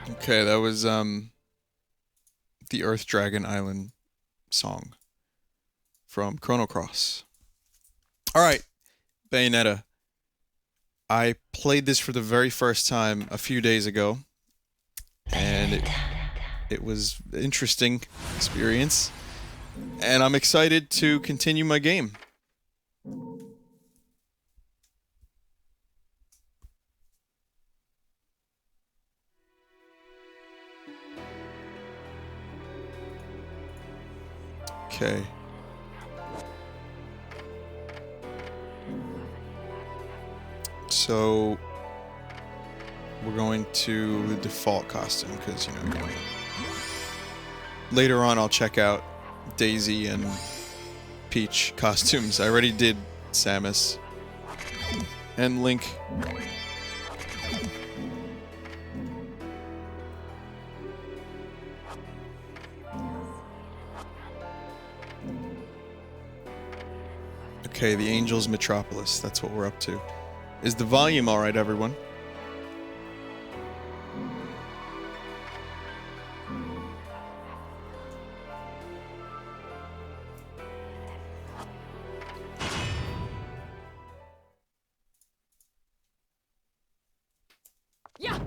Okay, that was the Earth Dragon Island song from Chrono Cross. All right, Bayonetta. I played this for the very first time a few days ago, and it was an interesting experience. And I'm excited to continue my game. Okay. So we're going to the default costume because, later on I'll check out Daisy and Peach costumes. I already did Samus and Link. Okay, the Angels Metropolis. That's what we're up to. Is the volume alright, everyone? Yeah.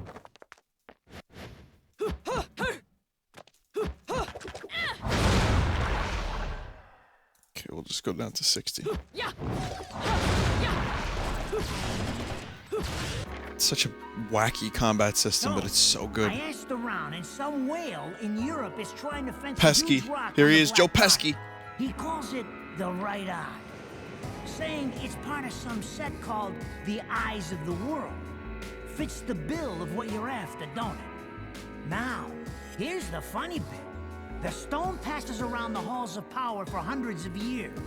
Okay, we'll just go down to 60. Yeah. It's such a wacky combat system, but it's so good. I asked around, and some whale in Europe is trying to fence Pesky. a huge rock Here on he the is, Joe Black Pesky. Eye. He calls it the right eye, saying it's part of some set called the Eyes of the World. Fits the bill of what you're after, don't it? Now, here's the funny bit. The stone passes around the halls of power for hundreds of years,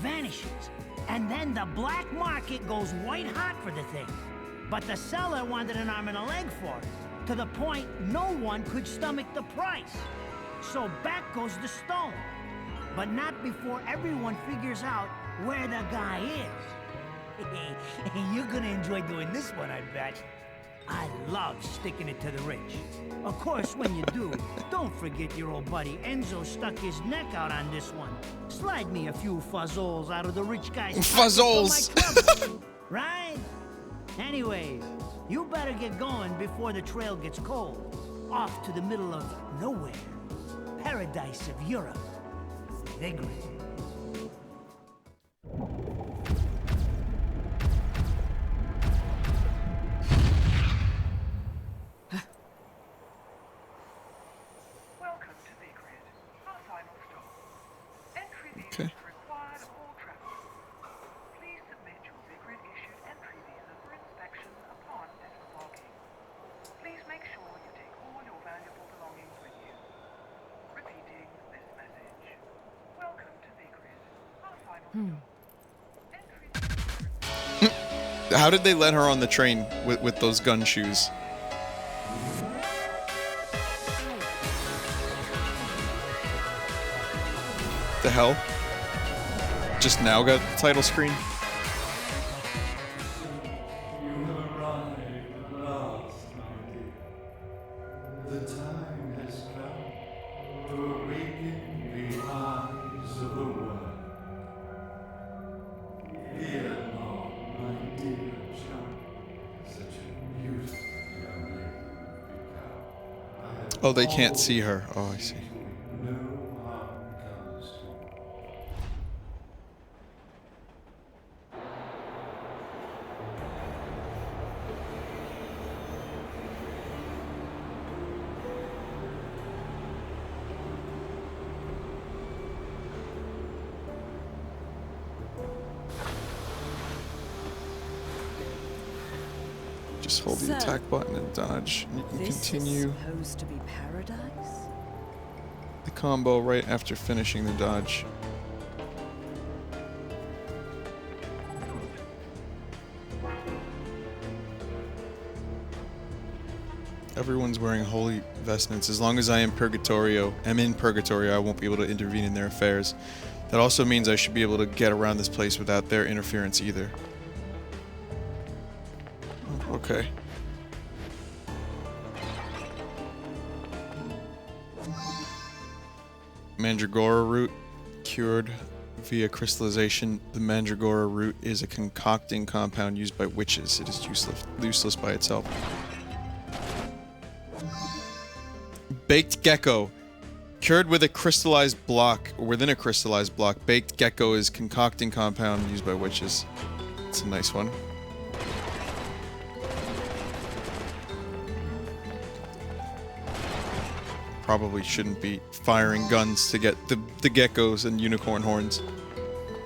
vanishes, and then the black market goes white hot for the thing. But the seller wanted an arm and a leg for it, to the point no one could stomach the price. So back goes the stone. But not before everyone figures out where the guy is. You're gonna enjoy doing this one, I bet. I love sticking it to the rich. Of course, when you do, don't forget your old buddy Enzo stuck his neck out on this one. Slide me a few fuzzoles out of the rich guy's Fuzzoles! Right? Anyways, you better get going before the trail gets cold. Off to the middle of nowhere. Paradise of Europe. Vigrid. Welcome to Vigrid, our final stop. Entry Okay. visas required of all travelers. Please submit your Vigrid-issued entry visa for inspection upon disembarking. Please make sure you take all your valuable belongings with you. Repeating this message. Welcome to Vigrid, our final stop. Entry visas How did they let her on the train with those gun shoes? The hell? Just now got the title screen? You have arrived at last, my dear. The time has come to awaken the eyes of the world. Fear not, my dear child. Such a beautiful young lady you've become. I have Oh, they can't see her. Oh, I see. no harm comes to you. Just hold the So, attack button and dodge, and you can This continue is supposed to be paradise? the combo right after finishing the dodge. Everyone's wearing holy vestments. As long as I am in Purgatorio, I won't be able to intervene in their affairs. That also means I should be able to get around this place without their interference either. Okay. Mandragora root, cured via crystallization. The Mandragora root is a concocting compound used by witches. It is useless by itself. Baked gecko. Cured with a crystallized block, or within a crystallized block. Baked gecko is concocting compound used by witches. It's a nice one. Probably shouldn't be firing guns to get the geckos and unicorn horns.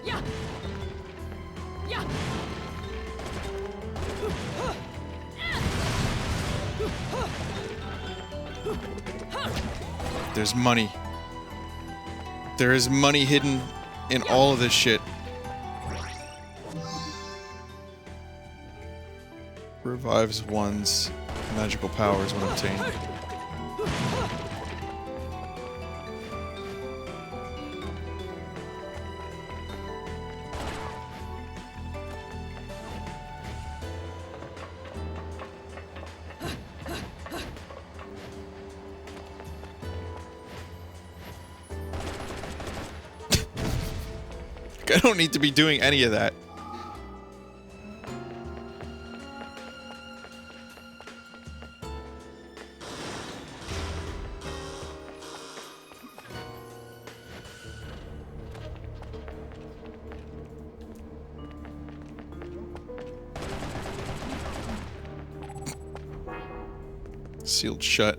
Yeah. Yeah. There's money. There is money hidden in all of this shit. Revives one's magical powers when obtained. I don't need to be doing any of that. Sealed shut.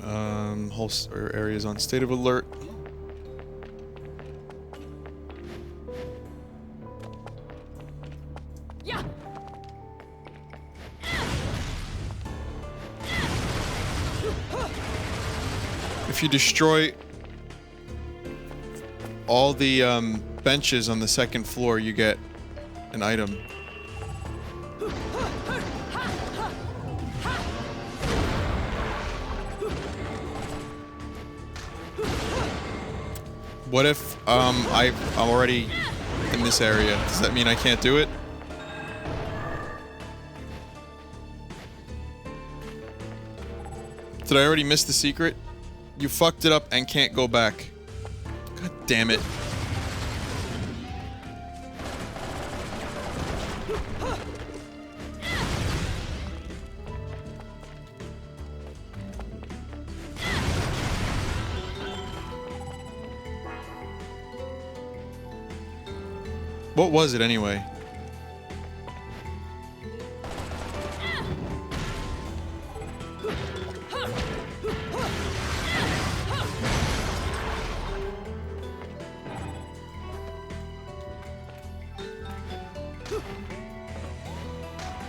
Whole areas on state of alert. Yeah. If you destroy all the benches on the second floor, you get an item. What if I'm already in this area? Does that mean I can't do it? Did I already miss the secret? You fucked it up and can't go back. God damn it. What was it anyway?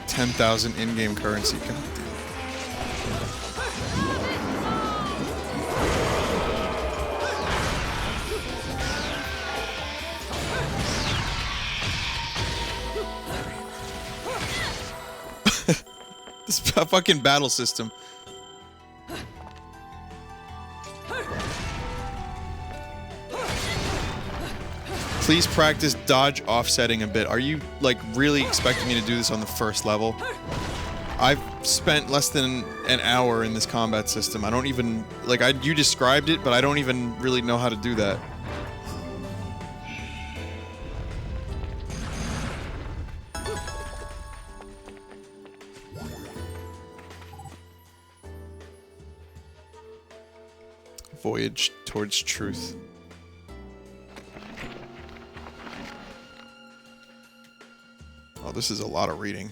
$10,000 in-game currency. God damn. This fucking battle system. Please practice dodge offsetting a bit. Are you, like, really expecting me to do this on the first level? I've spent less than an hour in this combat system. I don't even, like, you described it, but I don't even really know how to do that. Voyage towards truth. Oh, this is a lot of reading.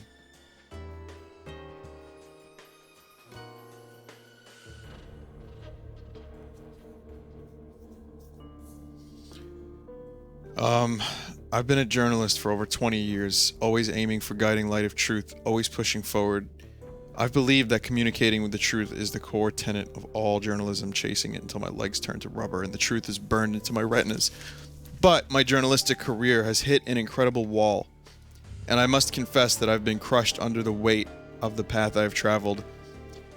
I've been a journalist for over 20 years, always aiming for guiding light of truth, always pushing forward. I've believed that communicating with the truth is the core tenet of all journalism, chasing it until my legs turn to rubber and the truth is burned into my retinas. But my journalistic career has hit an incredible wall, and I must confess that I've been crushed under the weight of the path I've traveled.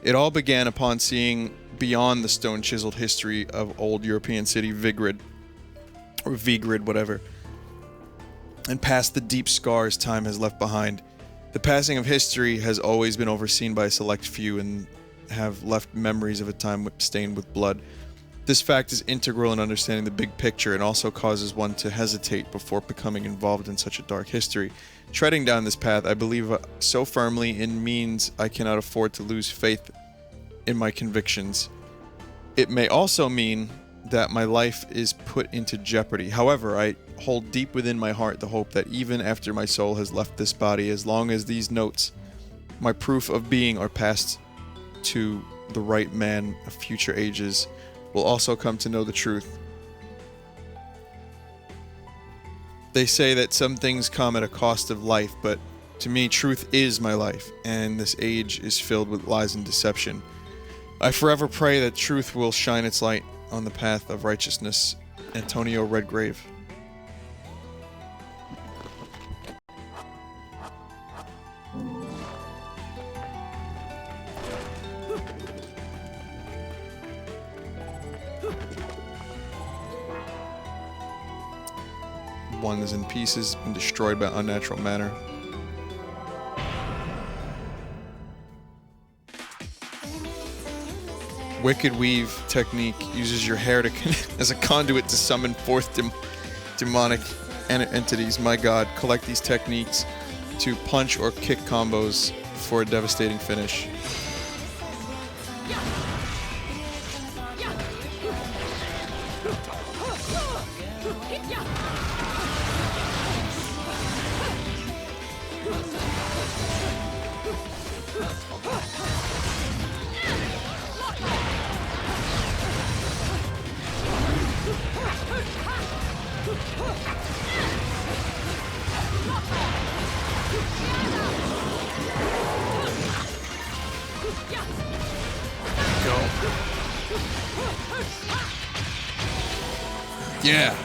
It all began upon seeing beyond the stone-chiseled history of old European city Vigrid, or Vigrid, whatever, and past the deep scars time has left behind. The passing of history has always been overseen by a select few and have left memories of a time stained with blood. This fact is integral in understanding the big picture and also causes one to hesitate before becoming involved in such a dark history. Treading down this path, I believe so firmly in means I cannot afford to lose faith in my convictions. It may also mean that my life is put into jeopardy. However, I hold deep within my heart the hope that even after my soul has left this body, as long as these notes, my proof of being, are passed to the right man of future ages, will also come to know the truth. They say that some things come at a cost of life, but to me, truth is my life, and this age is filled with lies and deception. I forever pray that truth will shine its light on the path of righteousness. Antonio Redgrave. One is in pieces, been destroyed by unnatural manner. Wicked Weave technique uses your hair to as a conduit to summon forth demonic entities. My god, collect these techniques to punch or kick combos for a devastating finish. Yeah.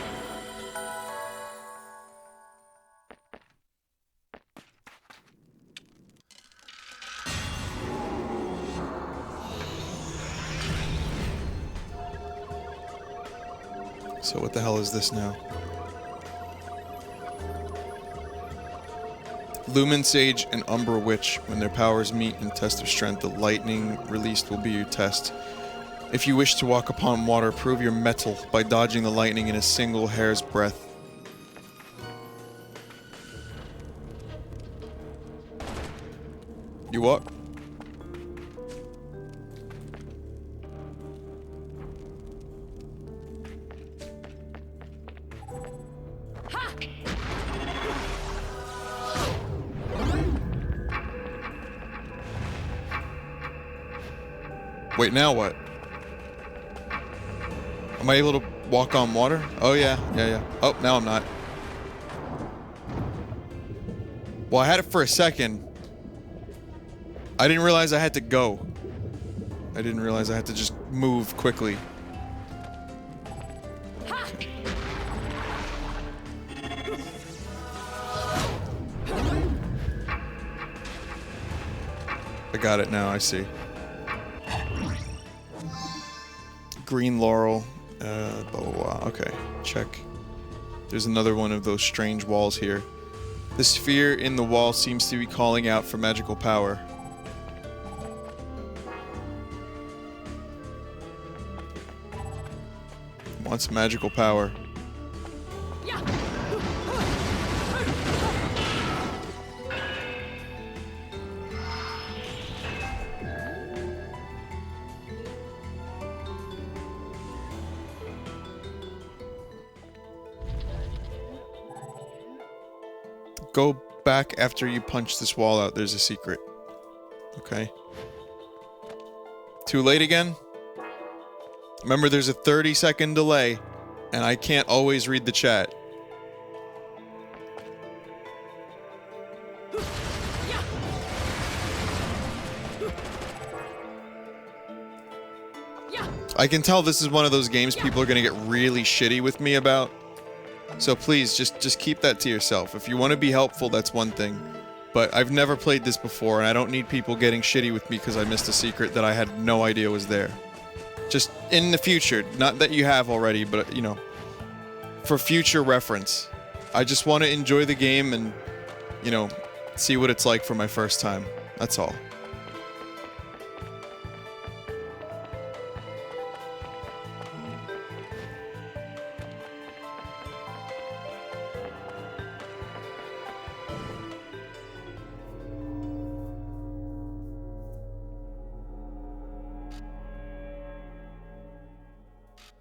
So what the hell is this now? Lumen Sage and Umbra Witch, when their powers meet in test of strength, the lightning released will be your test. If you wish to walk upon water, prove your mettle by dodging the lightning in a single hair's breadth. You what? Wait, now what? Am I able to walk on water? Oh yeah. Oh, now I'm not. Well, I had it for a second. I didn't realize I had to go. I didn't realize I had to just move quickly. Okay. I got it now, I see. Green Laurel. Blah, blah, blah. Okay, check. There's another one of those strange walls here. The sphere in the wall seems to be calling out for magical power. Wants magical power. Go back after you punch this wall out. There's a secret. Okay. Too late again? Remember, there's a 30-second delay, and I can't always read the chat. I can tell this is one of those games people are gonna get really shitty with me about. So please, just keep that to yourself. If you want to be helpful, that's one thing. But I've never played this before, and I don't need people getting shitty with me because I missed a secret that I had no idea was there. Just in the future. Not that you have already, but, you know, for future reference. I just want to enjoy the game and, you know, see what it's like for my first time. That's all.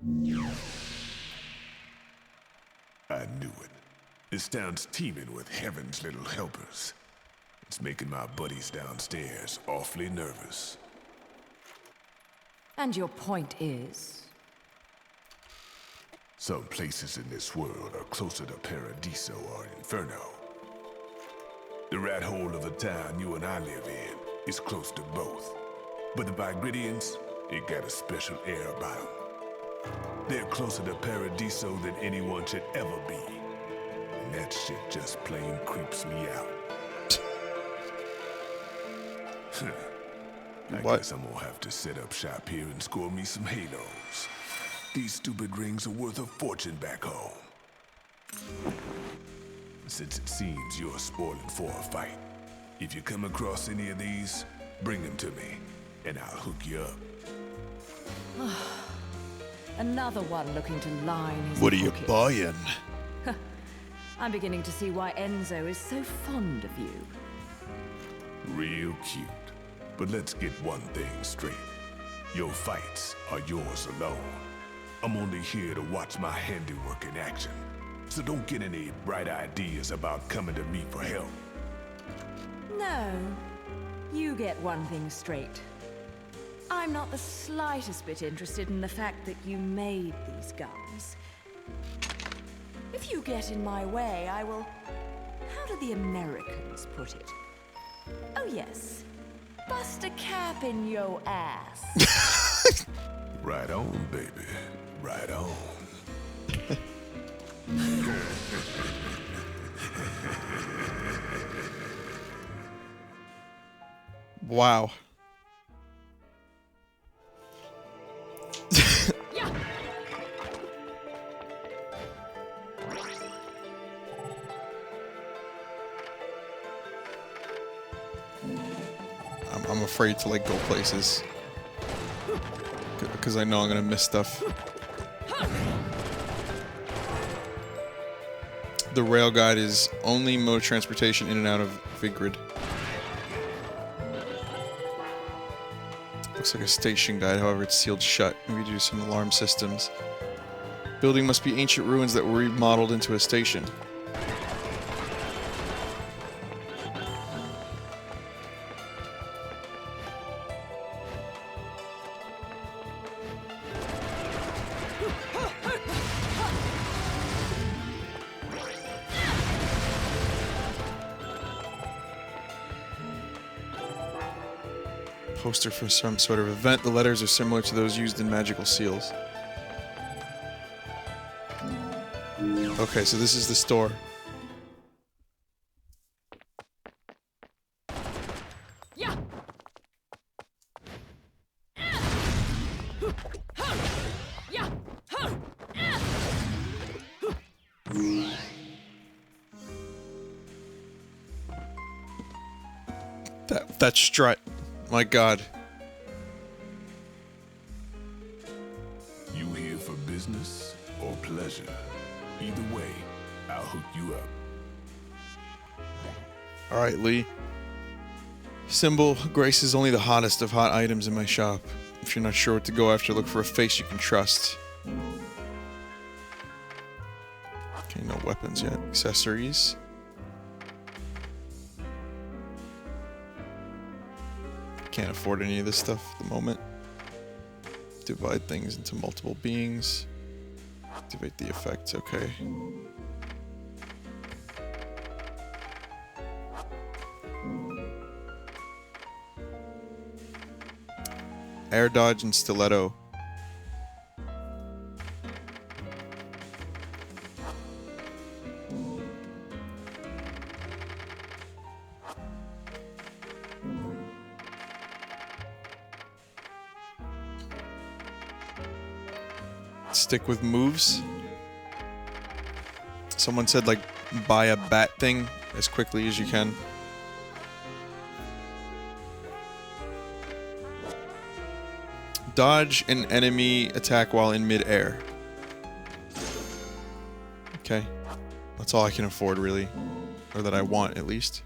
I knew it. This town's teeming with heaven's little helpers. It's making my buddies downstairs awfully nervous. And your point is? Some places in this world are closer to Paradiso or Inferno. The rat hole of a town you and I live in is close to both. But the Vigridians, it got a special air about them. They're closer to Paradiso than anyone should ever be. And that shit just plain creeps me out. I guess I'm gonna have to set up shop here and score me some halos. These stupid rings are worth a fortune back home. Since it seems you're spoiling for a fight, if you come across any of these, bring them to me, and I'll hook you up. Another one looking to line his What are you pockets. buying? I'm beginning to see why Enzo is so fond of you. Real cute. But let's get one thing straight. Your fights are yours alone. I'm only here to watch my handiwork in action. So don't get any bright ideas about coming to me for help. No, you get one thing straight. I'm not the slightest bit interested in the fact that you made these guns. If you get in my way, I will... How do the Americans put it? Oh yes, bust a cap in yo ass. Right on, baby. Right on. Wow. Yeah. I'm afraid to like go places because I know I'm gonna miss stuff. The rail guide is only mode of transportation in and out of Vigrid. Looks like a station guide, however it's sealed shut. Maybe due to some alarm systems. Building must be ancient ruins that were remodeled into a station. Poster for some sort of event. The letters are similar to those used in magical seals. Okay, so this is the store. Yeah. Yeah. That strut. My God. You here for business or pleasure? Either way, I'll hook you up. Alright, Lee. Symbol, Grace is only the hottest of hot items in my shop. If you're not sure what to go after, look for a face you can trust. Okay, no weapons yet. Accessories. Can't afford any of this stuff at the moment. Divide things into multiple beings. Activate the effects, okay. Air dodge and stiletto. Stick with moves. Someone said like buy a bat thing as quickly as you can. Dodge an enemy attack while in mid-air. Okay. That's all I can afford, really. Or that I want, at least.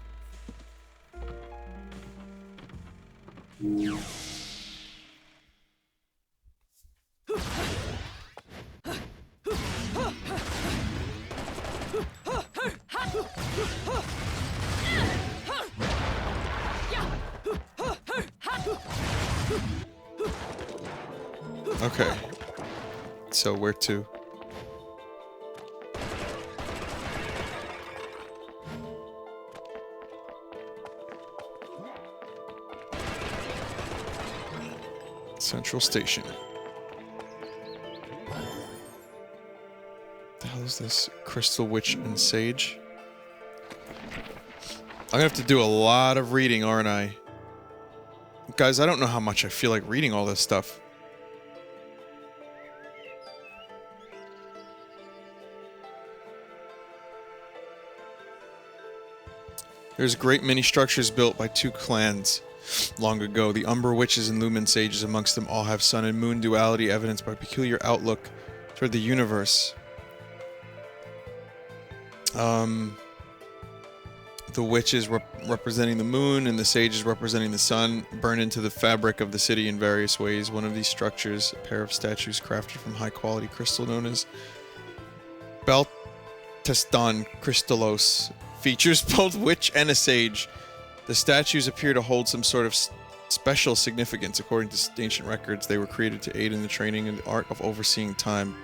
Okay. So where to? Central Station. The hell is this? Crystal Witch and Sage? I'm gonna have to do a lot of reading, aren't I? Guys, I don't know how much I feel like reading all this stuff. There's great many structures built by two clans long ago. The Umber Witches and Lumen Sages amongst them all have sun and moon duality evidenced by peculiar outlook toward the universe. The witches representing the moon and the sages representing the sun burn into the fabric of the city in various ways. One of these structures, a pair of statues crafted from high-quality crystal known as Belteston Crystallos, features both witch and a sage. The statues appear to hold some sort of special significance. According to ancient records, they were created to aid in the training and the art of overseeing time.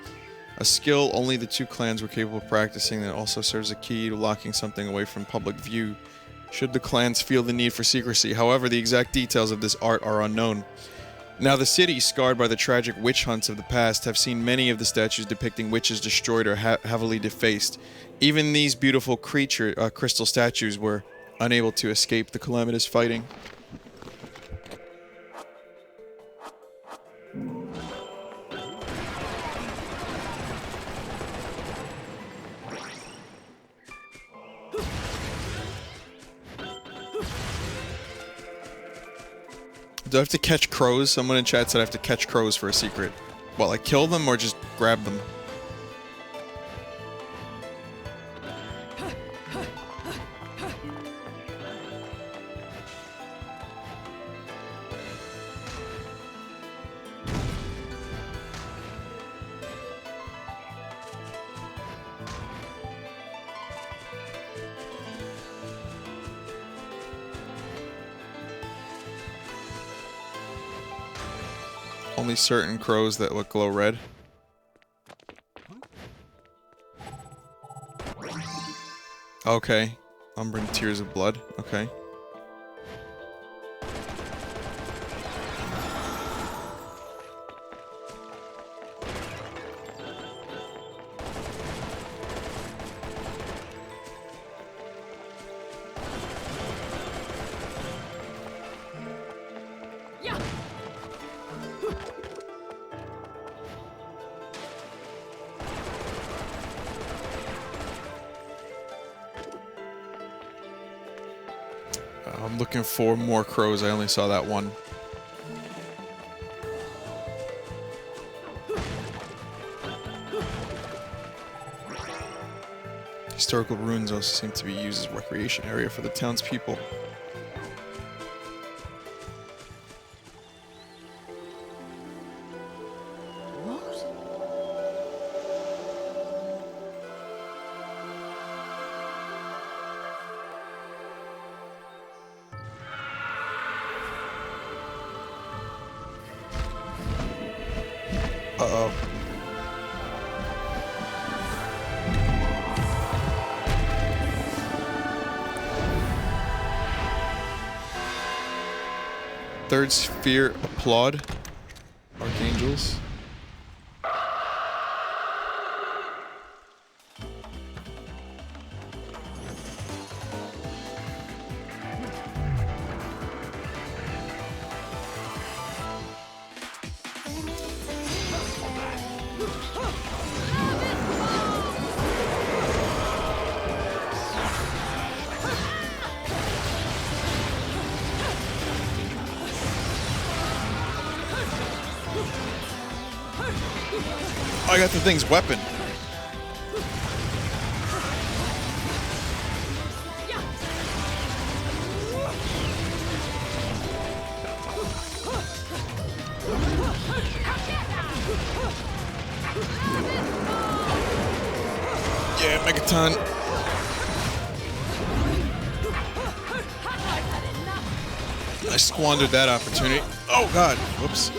A skill only the two clans were capable of practicing that also serves a key to locking something away from public view, should the clans feel the need for secrecy. However, the exact details of this art are unknown. Now, the city, scarred by the tragic witch hunts of the past, have seen many of the statues depicting witches destroyed or heavily defaced. Even these beautiful crystal statues were unable to escape the calamitous fighting. Do I have to catch crows? Someone in chat said I have to catch crows for a secret. Well, like kill them or just grab them? Only certain crows that look glow red. Okay. Umbran Tears of Blood. Okay. I'm looking for more crows. I only saw that one. Historical ruins also seem to be used as a recreation area for the townspeople. Uh-oh. Third sphere, applaud. Archangels. I got the thing's weapon. Yeah, Megaton. I squandered that opportunity. Oh god. Whoops.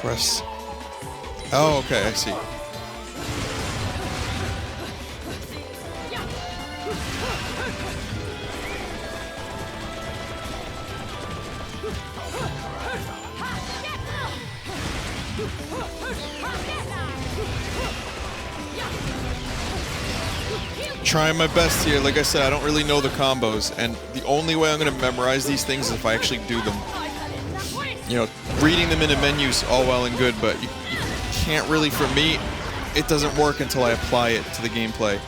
Press. Oh, okay, I see. Trying my best here. Like I said, I don't really know the combos, and the only way I'm going to memorize these things is if I actually do them. You know, reading them in the menus, all well and good, but you can't really, for me, it doesn't work until I apply it to the gameplay.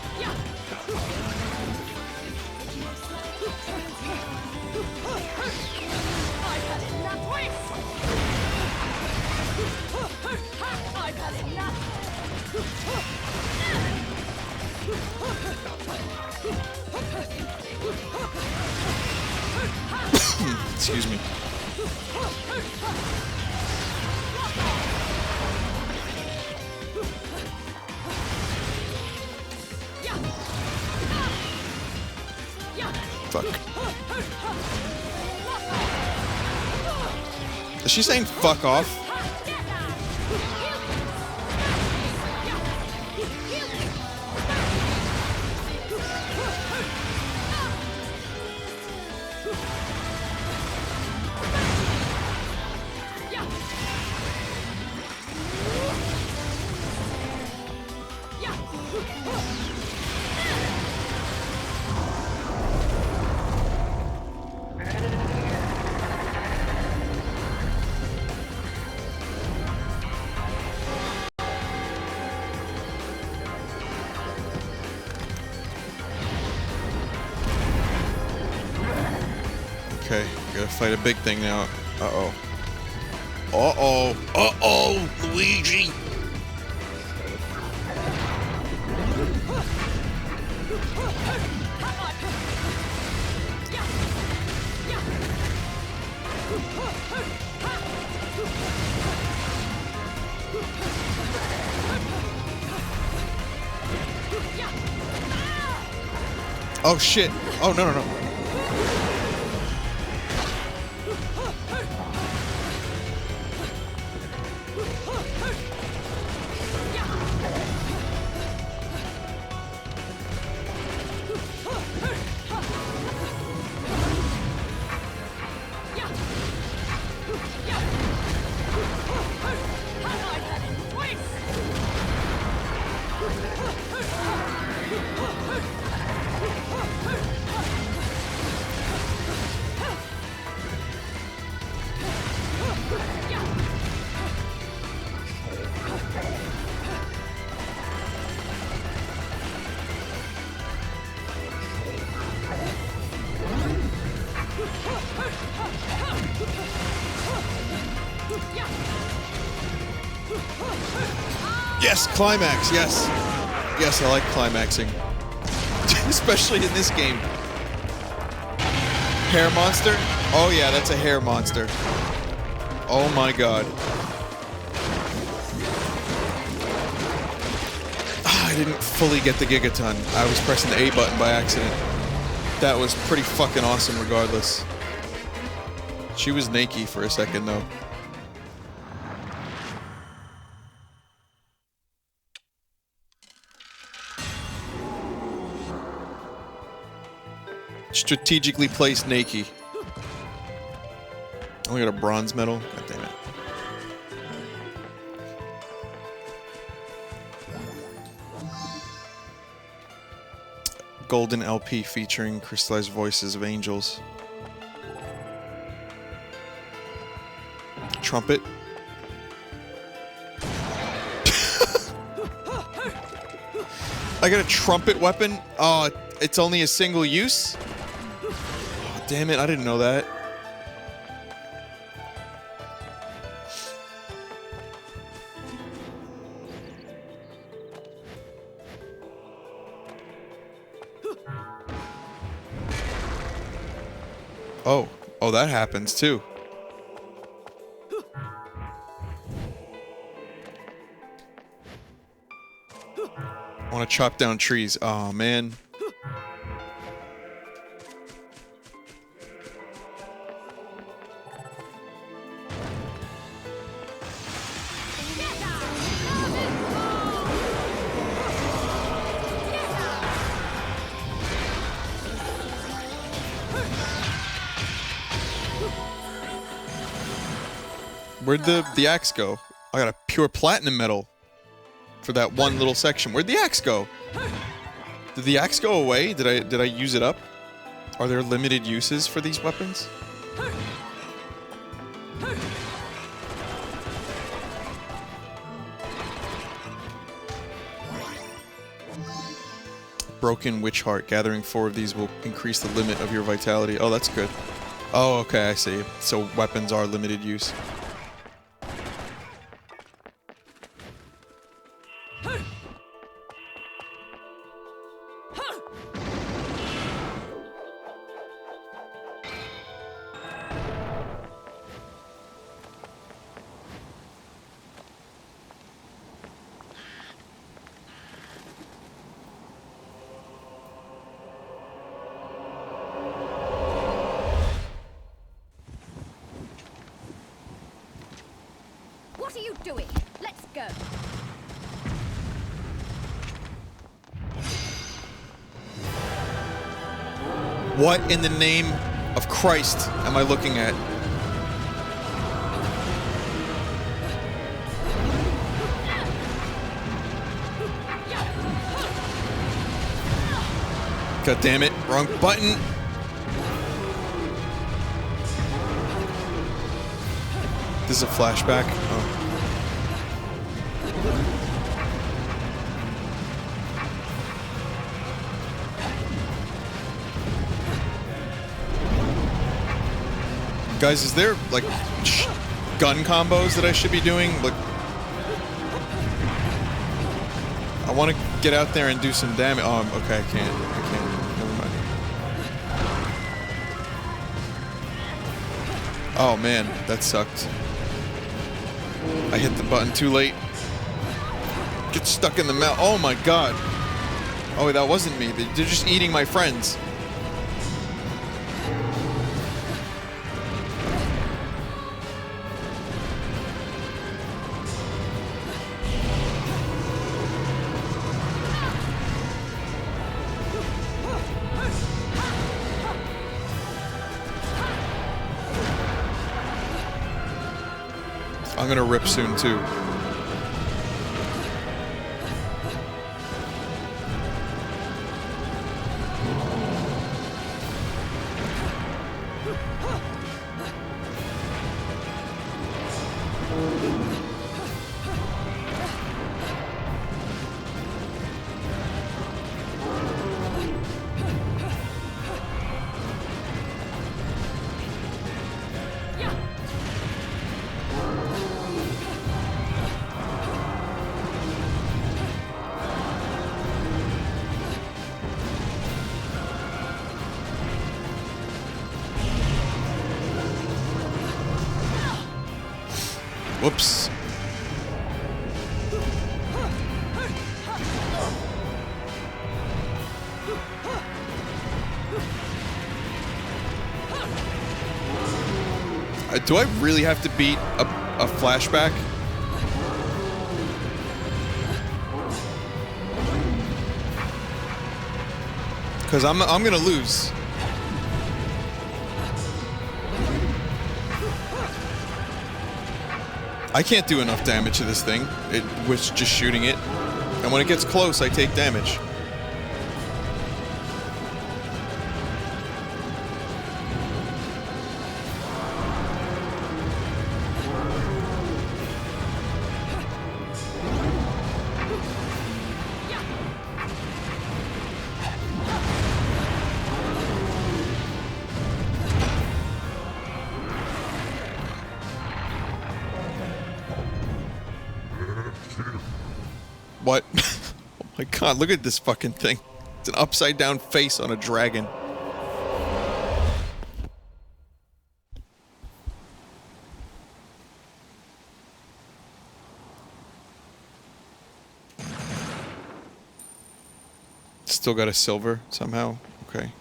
Excuse me. Fuck. Is she saying fuck off? Okay, gotta fight a big thing now. Uh-oh. Uh-oh. Uh-oh, Luigi! Oh shit! Oh no no no! Yes, climax, yes. Yes, I like climaxing. Especially in this game. Hair monster? Oh yeah, that's a hair monster. Oh my god. I didn't fully get the Gigaton. I was pressing the A button by accident. That was pretty fucking awesome regardless. She was naked for a second though. Strategically placed Nakey. Only got a bronze medal. God damn it. Golden LP featuring crystallized voices of angels. Trumpet. I got a trumpet weapon? Oh, it's only a single use? Oh, damn it, I didn't know that. Oh, that happens too. I want to chop down trees. Oh, man. Where'd the axe go? I got a pure platinum medal for that one little section. Where'd the axe go? Did the axe go away? Did I use it up? Are there limited uses for these weapons? Broken Witch Heart. Gathering 4 of these will increase the limit of your vitality. Oh, that's good. Oh, okay, I see. So weapons are limited use. What are you doing? Let's go. What in the name of Christ am I looking at? God damn it, wrong button. This is a flashback. Oh. Guys, is there like gun combos that I should be doing? Like, I want to get out there and do some damage. Oh, okay, I can't. Never mind. Oh man, that sucked. I hit the button too late. Get stuck in the mouth. Oh my god. Oh, wait, that wasn't me. They're just eating my friends. I'm gonna rip soon too. Whoops. Do I really have to beat a flashback? Because I'm gonna lose. I can't do enough damage to this thing. It was just shooting it. And when it gets close, I take damage. What? Oh my god, look at this fucking thing. It's an upside down face on a dragon. Still got a silver somehow? Okay.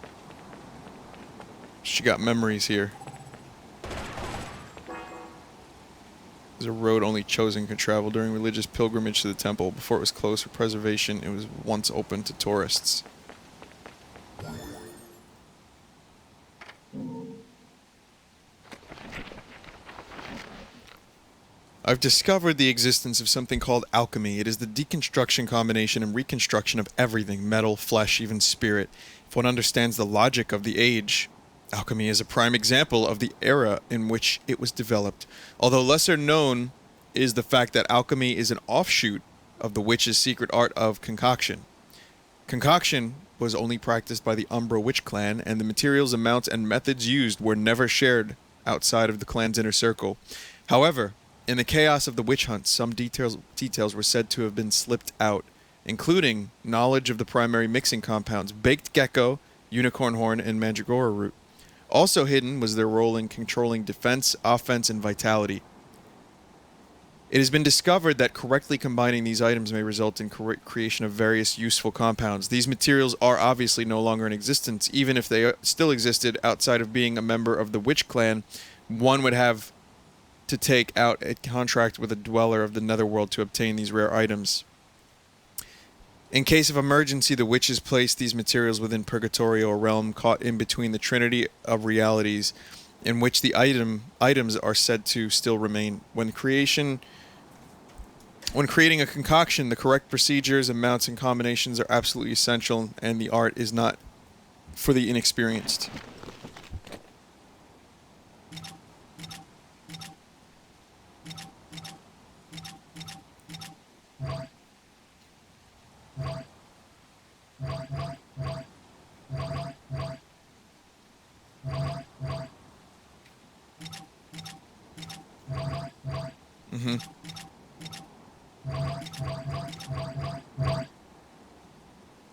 She got memories here. There's a road only chosen can travel during religious pilgrimage to the temple. Before it was closed for preservation, it was once open to tourists. I've discovered the existence of something called alchemy. It is the deconstruction, combination, and reconstruction of everything, metal, flesh, even spirit. If one understands the logic of the age, alchemy is a prime example of the era in which it was developed. Although lesser known is the fact that alchemy is an offshoot of the witch's secret art of concoction. Concoction was only practiced by the Umbra witch clan, and the materials, amounts, and methods used were never shared outside of the clan's inner circle. However, in the chaos of the witch hunt, some details were said to have been slipped out, including knowledge of the primary mixing compounds, baked gecko, unicorn horn, and mandragora root. Also hidden was their role in controlling defense, offense, and vitality. It has been discovered that correctly combining these items may result in creation of various useful compounds. These materials are obviously no longer in existence. Even if they still existed outside of being a member of the witch clan, one would have to take out a contract with a dweller of the netherworld to obtain these rare items. In case of emergency, the witches placed these materials within Purgatorio, a realm caught in between the trinity of realities, in which the items are said to still remain. When creating a concoction, the correct procedures, amounts, and combinations are absolutely essential, and the art is not for the inexperienced. Mm-hmm.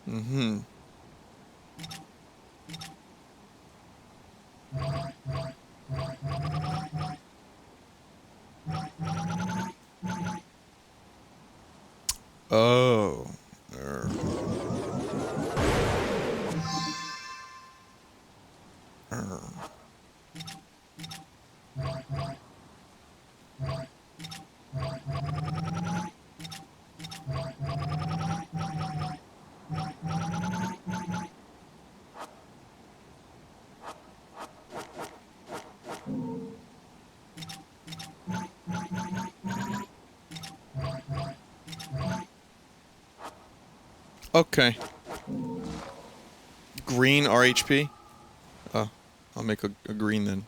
Mm-hmm. Oh. Okay. Green RHP? Oh, I'll make a green then.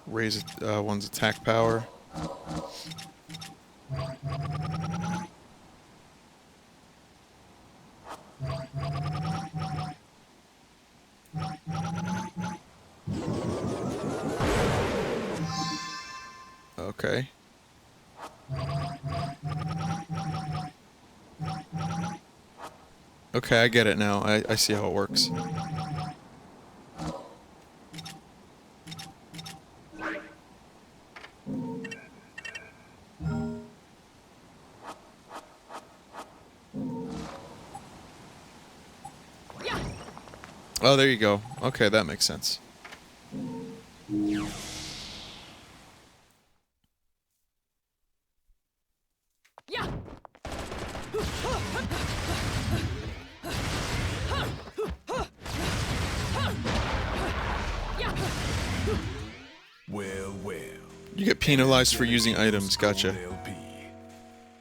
Raise one's attack power. Okay. Okay, I get it now. I see how it works. Oh, there you go. Okay, that makes sense. Well. You get penalized for using items. Gotcha. LP.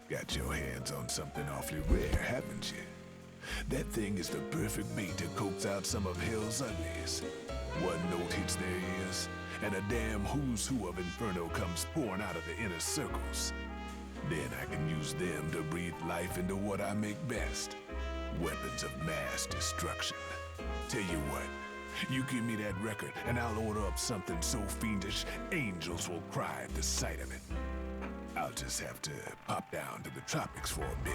Got your hands on something awfully rare, haven't you? That thing is the perfect bait to coax out some of hell's uglies. One note hits their ears, and a damn who's who of Inferno comes pouring out of the inner circles. Then I can use them to breathe life into what I make best. Weapons of mass destruction. Tell you what, you give me that record, and I'll order up something so fiendish, angels will cry at the sight of it. I'll just have to pop down to the tropics for a bit.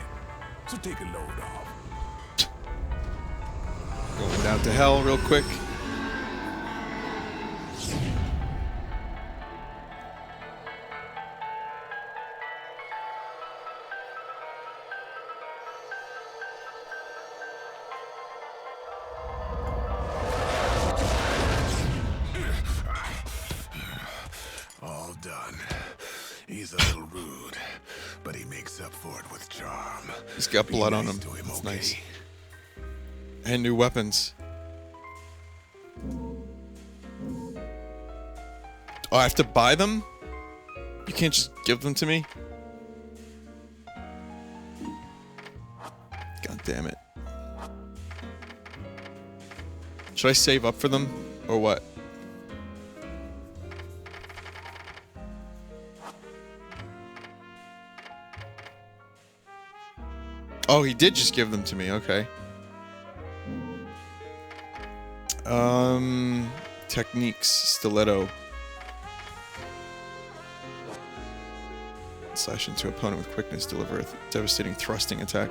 So take a load off. Going down to hell real quick. All done. He's a little rude, but he makes up for it with charm. He's got blood on Be him. nice to him, That's okay? nice. And new weapons. Oh, I have to buy them? You can't just give them to me? God damn it. Should I save up for them? Or what? Oh, he did just give them to me. Okay. Techniques. Stiletto. Slash into opponent with quickness. Deliver a devastating thrusting attack.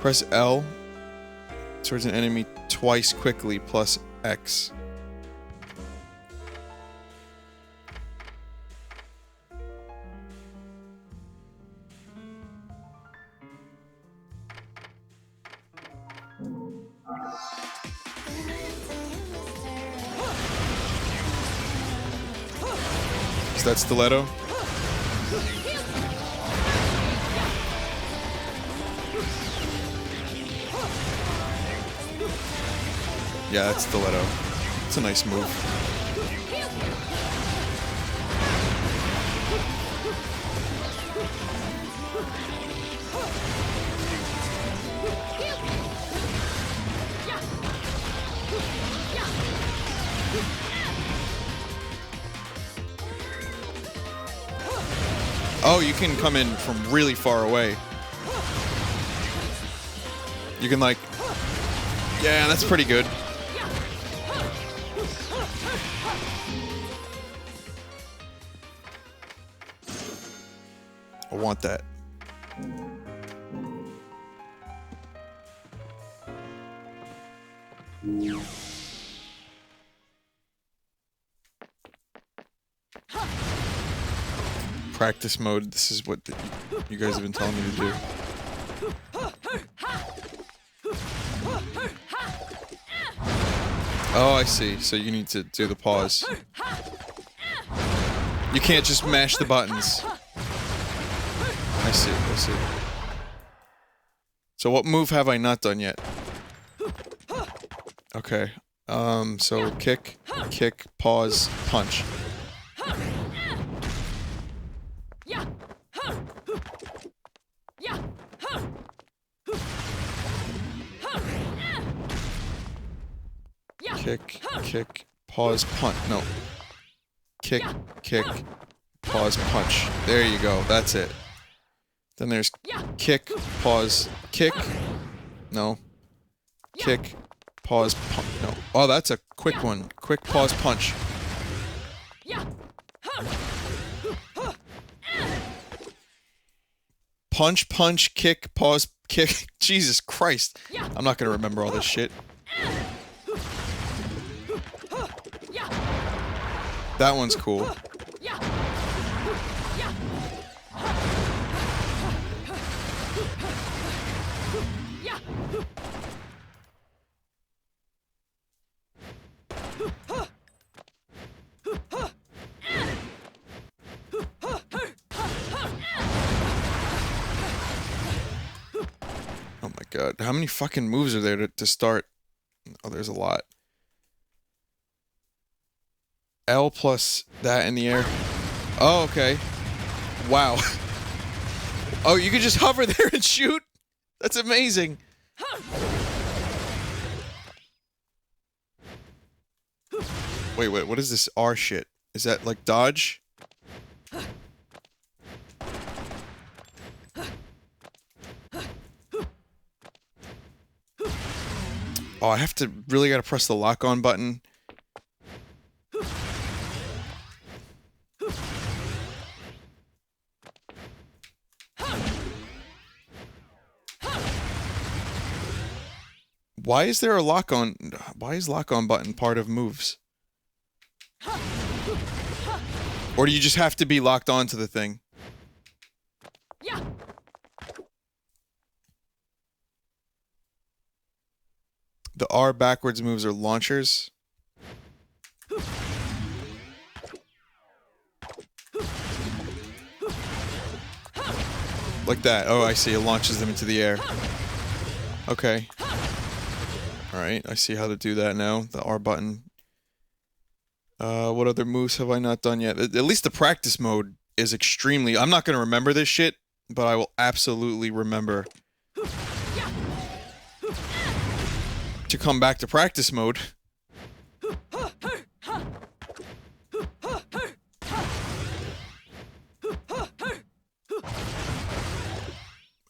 Press L towards an enemy twice quickly plus X. Is that stiletto? Yeah, that's stiletto. It's a nice move. Oh, you can come in from really far away. You can like... Yeah, that's pretty good. I want that. Practice mode. This is what you guys have been telling me to do. Oh, I see. So you need to do the pause. You can't just mash the buttons. I see, I see. So what move have I not done yet? Okay. So kick, pause, punch. Kick, pause, punch. No. Kick, pause, punch. There you go. That's it. Then there's kick, pause, kick. No. Kick, pause, punch. No. Oh, that's a quick one. Quick, pause, punch. Punch, kick, pause, kick. Jesus Christ. I'm not gonna remember all this shit. That one's cool. Oh my god. How many fucking moves are there to start? Oh, there's a lot. L plus that in the air. Oh, okay. Wow. Oh, you can just hover there and shoot? That's amazing. Wait, what is this R shit? Is that like dodge? Oh, I have to really gotta press the lock on button. Why is there a lock on? Why is lock on button part of moves? Or do you just have to be locked onto the thing? The R backwards moves are launchers. Like that. Oh, I see. It launches them into the air. Okay. Alright, I see how to do that now. The R button. What other moves have I not done yet? At least the practice mode is extremely... I'm not going to remember this shit, but I will absolutely remember to come back to practice mode.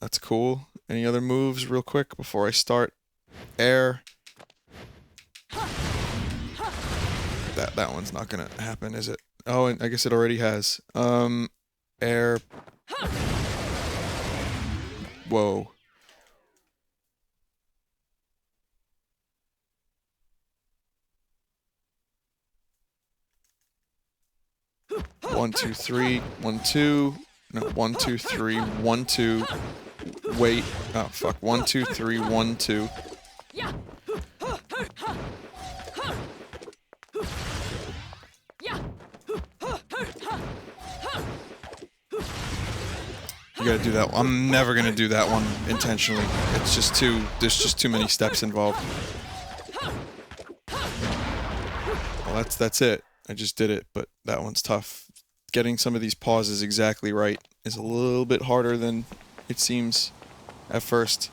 That's cool. Any other moves real quick before I start? Air. That one's not gonna happen, is it? Oh, and I guess it already has. Air. Whoa. One, two, three, 1, 2. No, 1, 2, 3, 1, 2. Wait. Oh, fuck. 1, 2, 3, 1, 2. You gotta do that. I'm never gonna do that one intentionally. It's just too... There's just too many steps involved. Well, that's it. I just did it, but that one's tough. Getting some of these pauses exactly right is a little bit harder than it seems at first.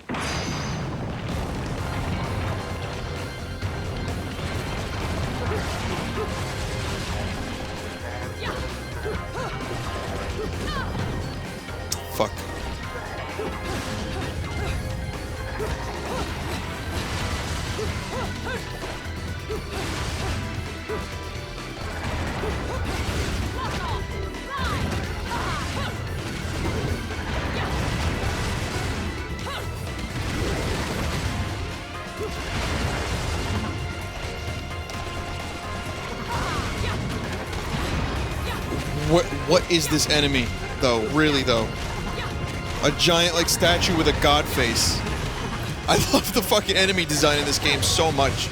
Fuck. What is this enemy, though? Really, though? A giant, like, statue with a god face. I love the fucking enemy design in this game so much.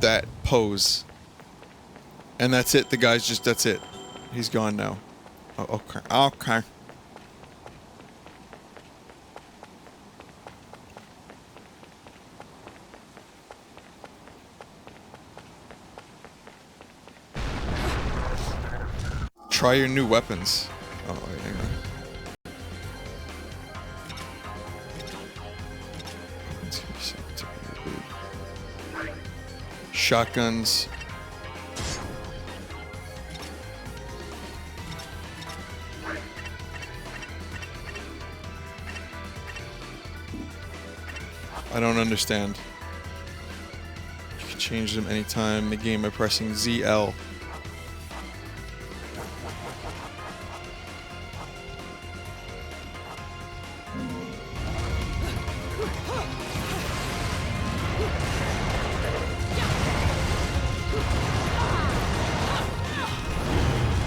That pose. And that's it. The guy's just... That's it. He's gone now. Oh, okay. Okay. Try your new weapons. Oh, wait, hang on. Shotguns. I don't understand. You can change them anytime in the game by pressing ZL.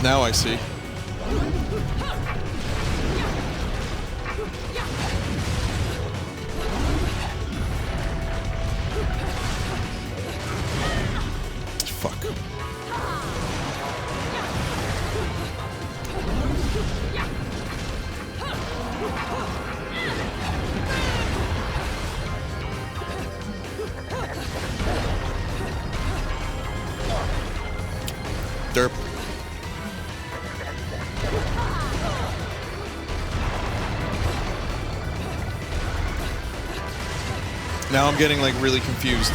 Now I see. Fuck. Derp. Now I'm getting, like, really confused.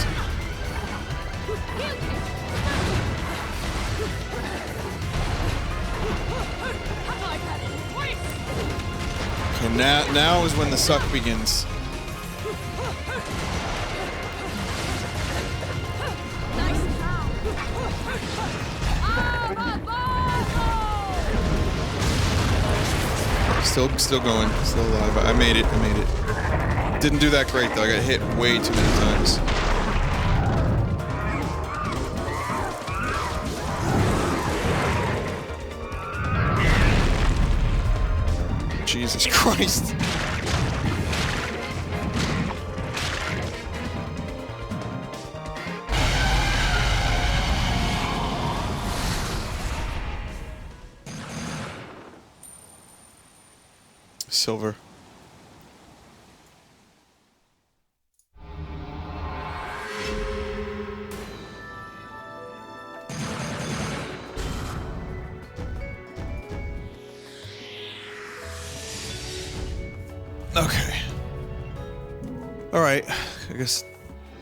Okay, now is when the suck begins. Still going, still alive. I made it. Didn't do that great though. I got hit way too many times. Jesus Christ. Silver. Okay. All right. I guess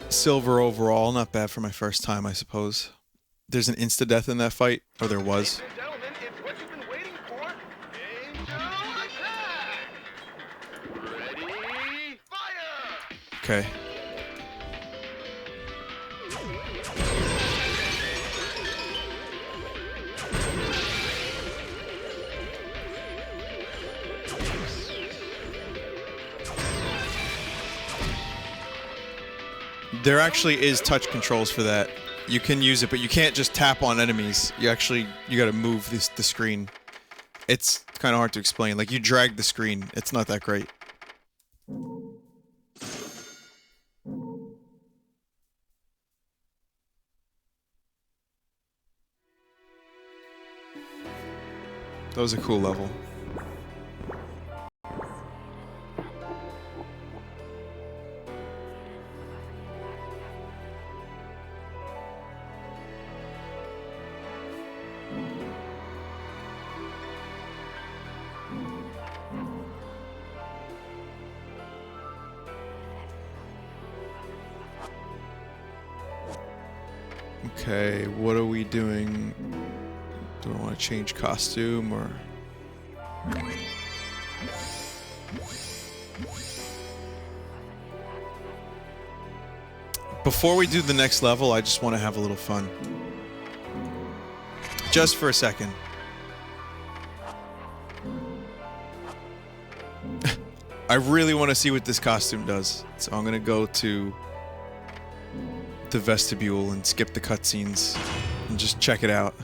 silver overall. Not bad for my first time, I suppose. There's an insta-death in that fight. Or there was. Ladies and gentlemen, it's what you've been waiting for. Angel attack! Ready, fire! Okay. There actually is touch controls for that. You can use it, but you can't just tap on enemies. You gotta move the screen. It's kind of hard to explain. Like, you drag the screen. It's not that great. That was a cool level. Okay, what are we doing? Do I want to change costume or... Before we do the next level, I just want to have a little fun. Just for a second. I really want to see what this costume does. So I'm going to go to the vestibule and skip the cutscenes and just check it out.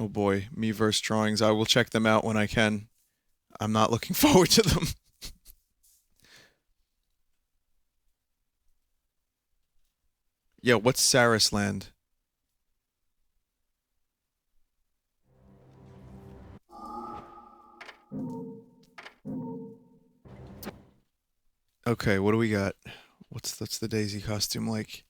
Oh boy, Miiverse drawings. I will check them out when I can. I'm not looking forward to them. Yo, what's Saris Land? Okay, what do we got? What's the Daisy costume like?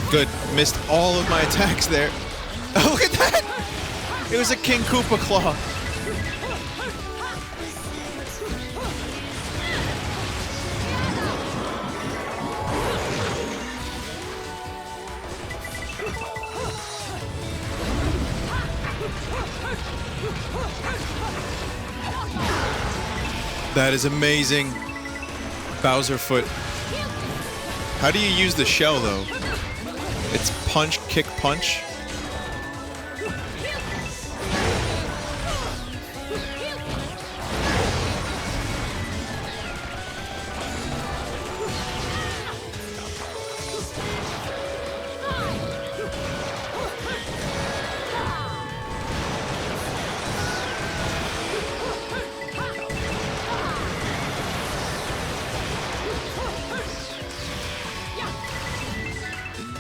Good. Missed all of my attacks there. Oh, look at that! It was a King Koopa claw. That is amazing. Bowser foot. How do you use the shell, though? It's punch, kick, punch.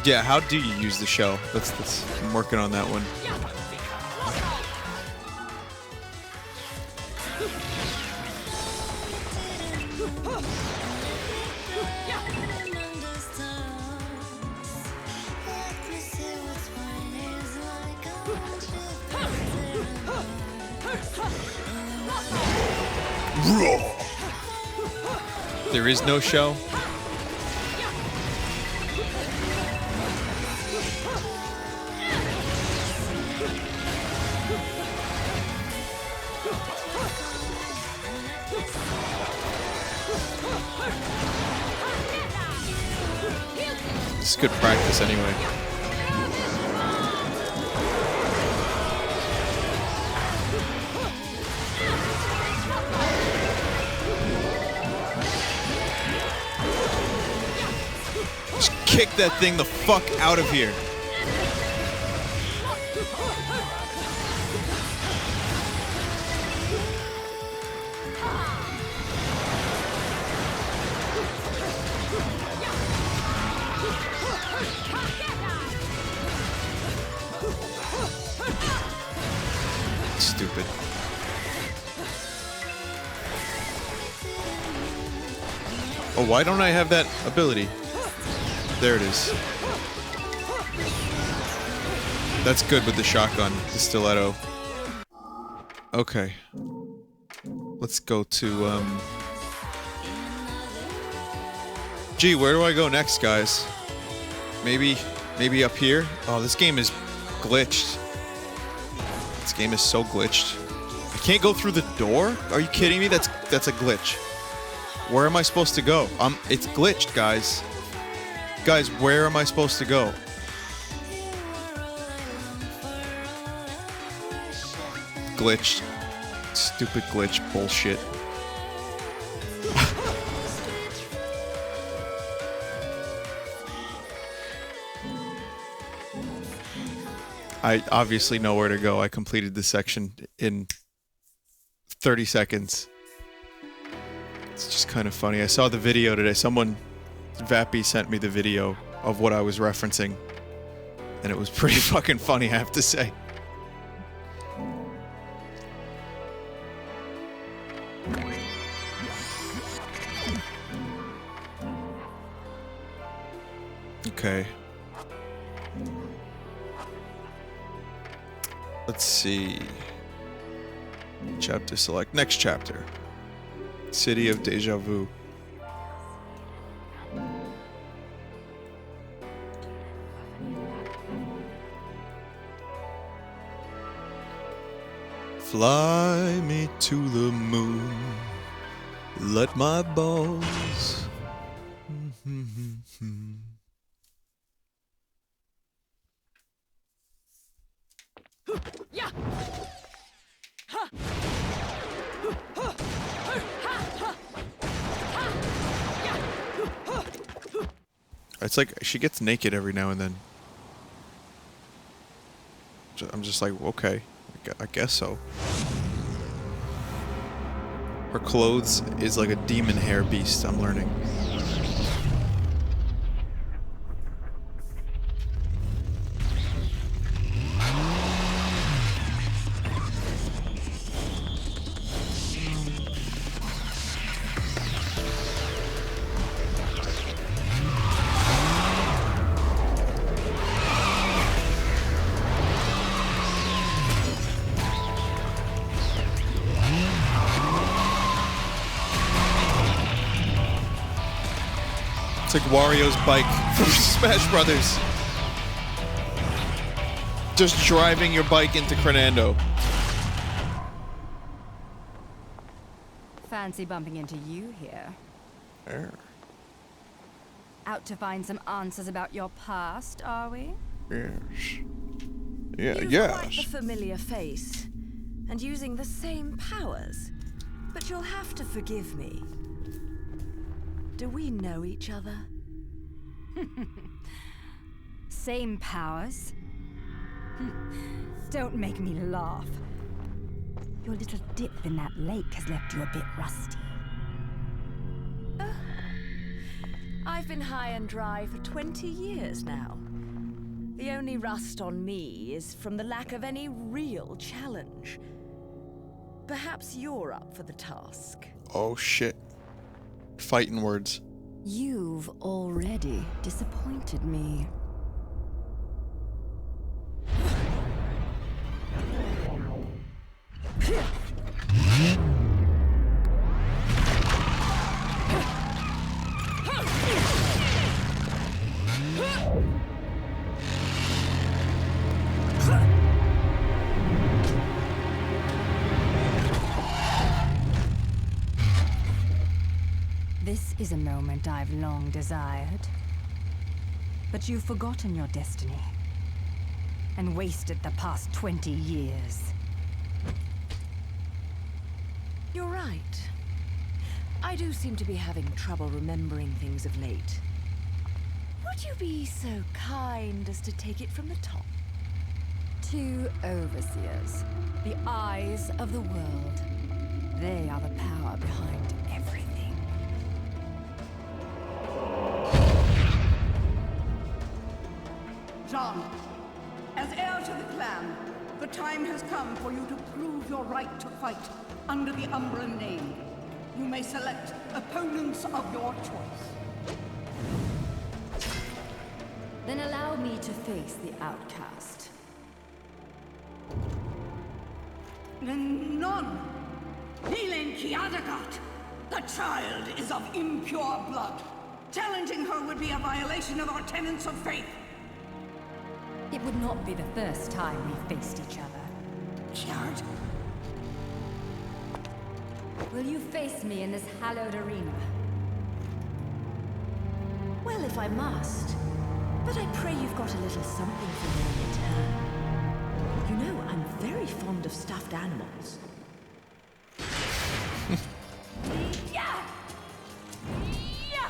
Yeah, how do you use the shell? I'm working on that one. There is no shell? It's good practice anyway. Just kick that thing the fuck out of here. stupid. Oh, why don't I have that ability? There it is. That's good with the shotgun, the stiletto. Okay. Let's go to, Gee, where do I go next, guys? Maybe up here? Oh, this game is glitched. This game is so glitched. I can't go through the door? Are you kidding me? That's a glitch. Where am I supposed to go? It's glitched, guys. Guys, where am I supposed to go? Glitched. Stupid glitch bullshit. I obviously know where to go. I completed this section in 30 seconds. It's just kind of funny. I saw the video today. Vappy sent me the video of what I was referencing. And it was pretty fucking funny, I have to say. Okay. Let's see. Chapter select. Next chapter. City of Deja Vu. Fly me to the moon. Let my balls. It's like she gets naked every now and then. I'm just like, okay, I guess so. Her clothes is like a demon hair beast, I'm learning. Like Wario's bike from Smash Brothers. Just driving your bike into Crenando. Fancy bumping into you here. There. Out to find some answers about your past, are we? Yes. Yeah, You've quite yes. a familiar face, and using the same powers. But you'll have to forgive me. Do we know each other? Same powers? Don't make me laugh. Your little dip in that lake has left you a bit rusty. I've been high and dry for 20 years now. The only rust on me is from the lack of any real challenge. Perhaps you're up for the task. Oh shit. Fighting words. You've already disappointed me. This is a moment I've long desired. But you've forgotten your destiny and wasted the past 20 years. You're right. I do seem to be having trouble remembering things of late. Would you be so kind as to take it from the top? 2 overseers, the eyes of the world. They are the power behind everything. John, as heir to the clan, the time has come for you to prove your right to fight under the Umbran name. You may select opponents of your choice. Then allow me to face the outcast. None. Leland Kiadagat. The child is of impure blood. Challenging her would be a violation of our tenets of faith. It would not be the first time we faced each other. Kiard? Will you face me in this hallowed arena? Well, if I must. But I pray you've got a little something for me in return. You know, I'm very fond of stuffed animals. Yeah! Yeah!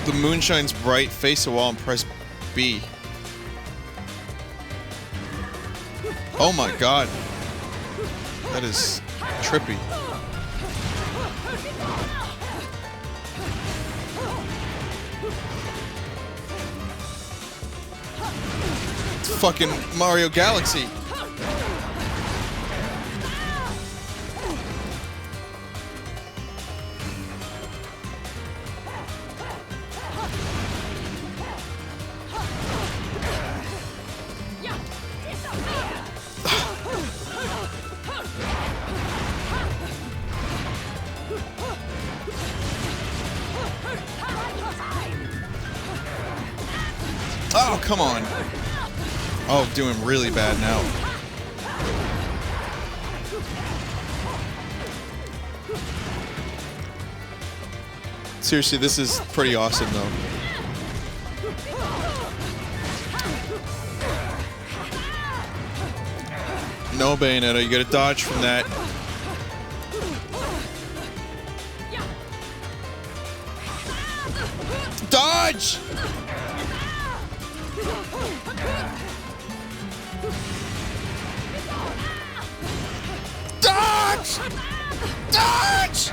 The moon shines bright, face a wall, and press B. Oh my god. That is trippy. It's fucking Mario Galaxy. Oh, come on. Oh, doing really bad now. Seriously, this is pretty awesome, though. No, Bayonetta, you gotta dodge from that. Dodge! Dodge! Dodge!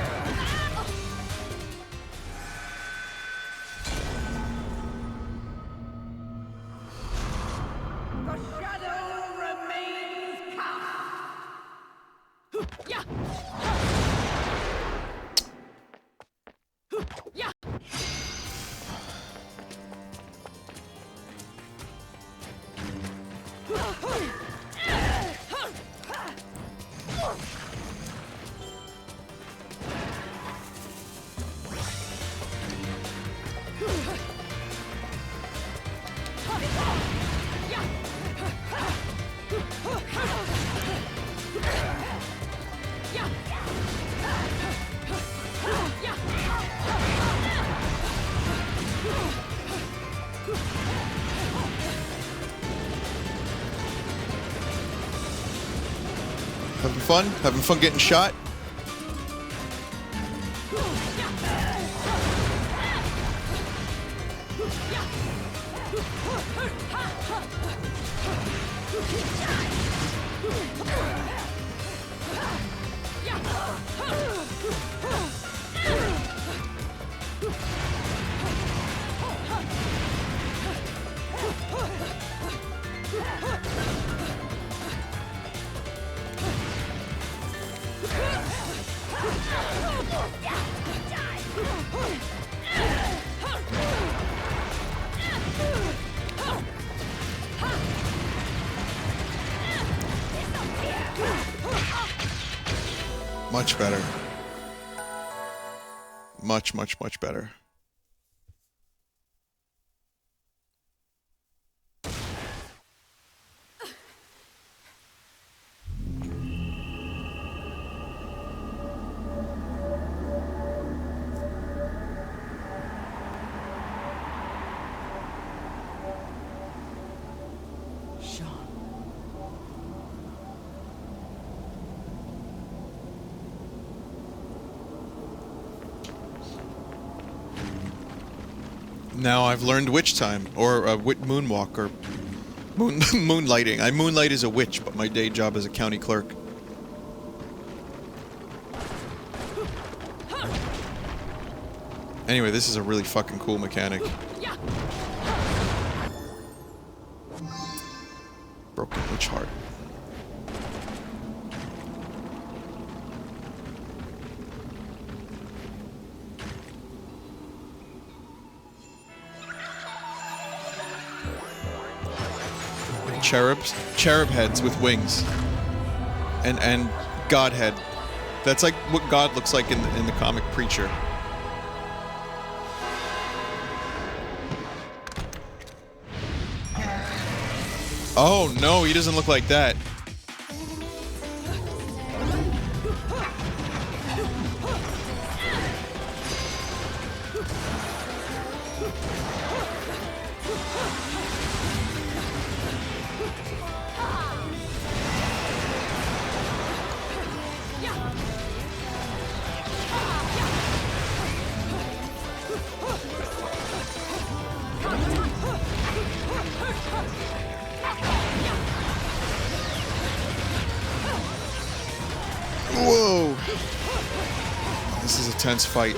The shadow remains cast. Yeah! Yeah! Having fun? Having fun getting shot? Much better. Much, much, much better. Now I've learned witch time, or moonwalk, or Moonlighting. I moonlight as a witch, but my day job is a county clerk. Anyway, this is a really fucking cool mechanic. Broken witch heart. Cherub heads with wings, and God head. That's like what God looks like in the comic Preacher. Oh no, he doesn't look like that. Whoa! This is a tense fight.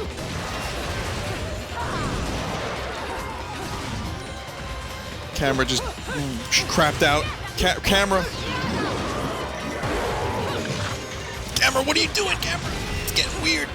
Camera just crapped out. Camera! Camera, what are you doing, camera? It's getting weird.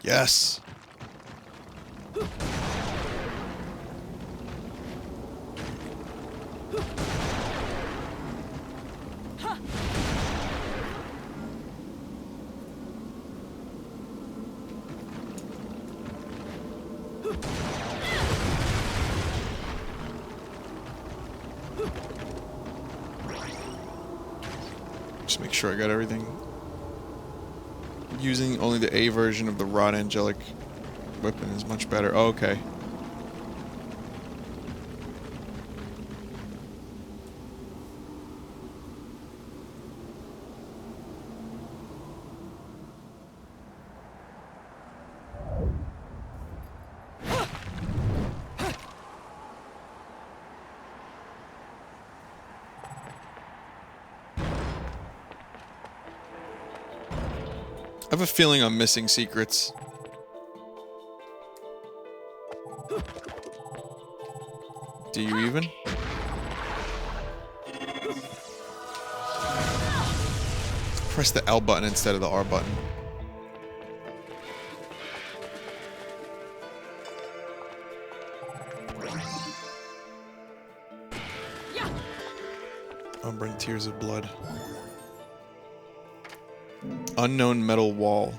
Yes. Just make sure I got everything. Using only the A version of the Rod Angelic weapon is much better. Oh, okay. I have a feeling I'm missing secrets. Do you even? Press the L button instead of the R button. I'll bring tears of blood. Unknown metal wall.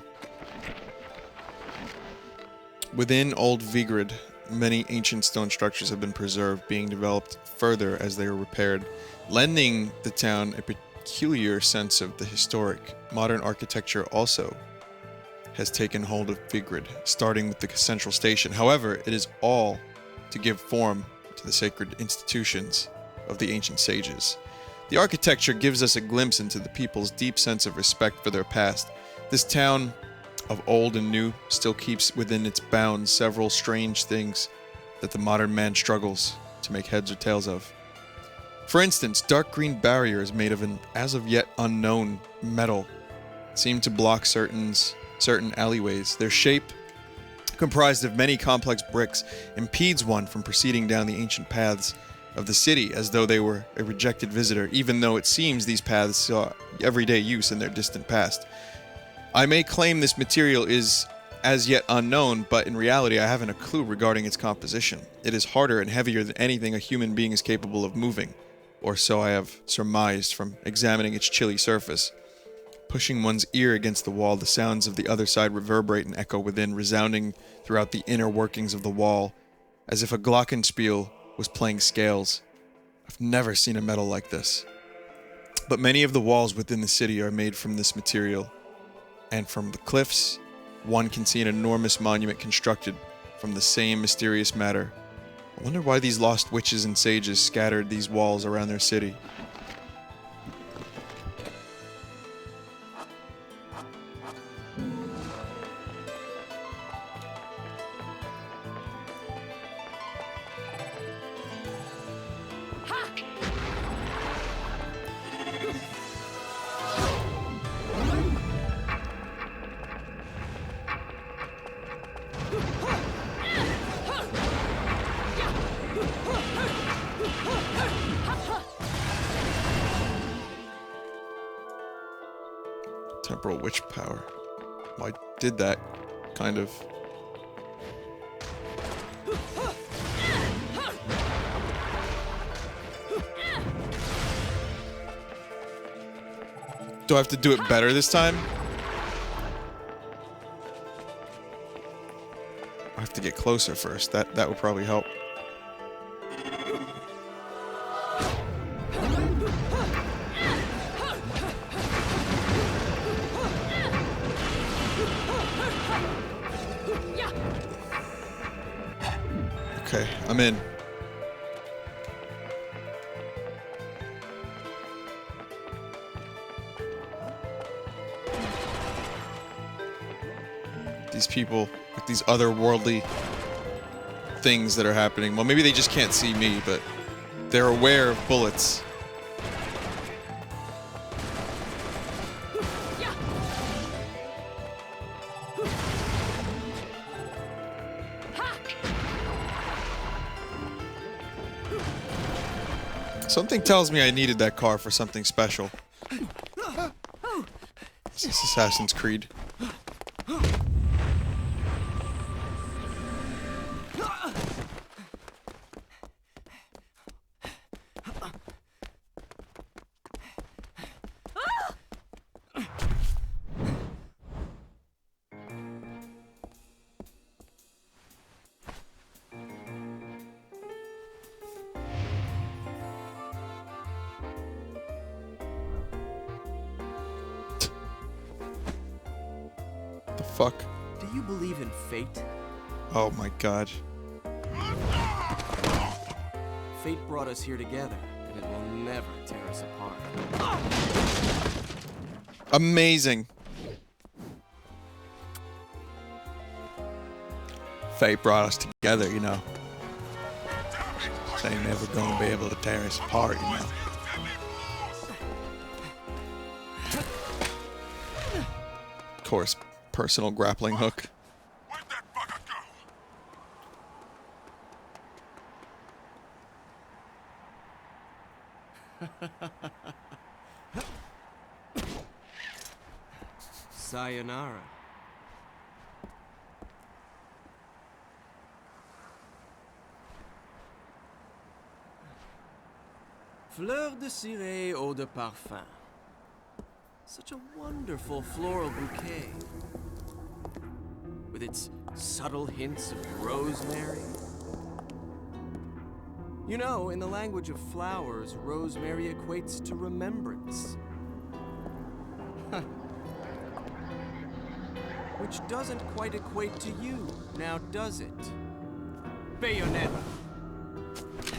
Within Old Vigrid, many ancient stone structures have been preserved, being developed further as they are repaired, lending the town a peculiar sense of the historic. Modern architecture also has taken hold of Vigrid, starting with the central station. However, it is all to give form to the sacred institutions of the ancient sages. The architecture gives us a glimpse into the people's deep sense of respect for their past. This town of old and new still keeps within its bounds several strange things that the modern man struggles to make heads or tails of. For instance, dark green barriers made of an as of yet unknown metal seem to block certain alleyways. Their shape, comprised of many complex bricks, impedes one from proceeding down the ancient paths of the city as though they were a rejected visitor, even though it seems these paths saw everyday use in their distant past. I may claim this material is as yet unknown, but in reality I haven't a clue regarding its composition. It is harder and heavier than anything a human being is capable of moving, or so I have surmised from examining its chilly surface. Pushing one's ear against the wall, the sounds of the other side reverberate and echo within, resounding throughout the inner workings of the wall, as if a glockenspiel was playing scales. I've never seen a metal like this. But many of the walls within the city are made from this material. And from the cliffs, one can see an enormous monument constructed from the same mysterious matter. I wonder why these lost witches and sages scattered these walls around their city. Temporal witch power. Well, I did that, kind of. Do I have to do it better this time? I have to get closer first. That would probably help. Okay, I'm in. These people with these otherworldly things that are happening. Well, maybe they just can't see me, but they're aware of bullets. Something tells me I needed that car for something special. This is Assassin's Creed. The fuck? Do you believe in fate? Oh my god. Fate brought us here together, and it will never tear us apart. Amazing. Fate brought us together, you know. They ain't never gonna be able to tear us apart, you know. Of course, personal grappling hook. Where'd that bugger go? Sayonara. Fleur de ciré, eau de parfum. Such a wonderful floral bouquet. With its subtle hints of rosemary. You know, in the language of flowers, rosemary equates to remembrance. Which doesn't quite equate to you, now does it? Bayonetta.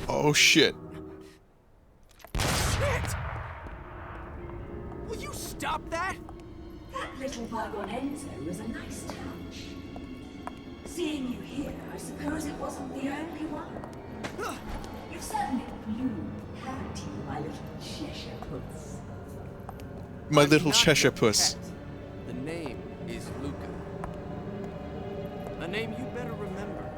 Oh shit. Shit! Will you stop that? That little Bayonetta was a nice touch. Seeing you here, I suppose it wasn't the only one. You've certainly bloomed, haven't you, my little Cheshire puss? My little Not Cheshire your puss. pet. The name is Luca. A name you better remember.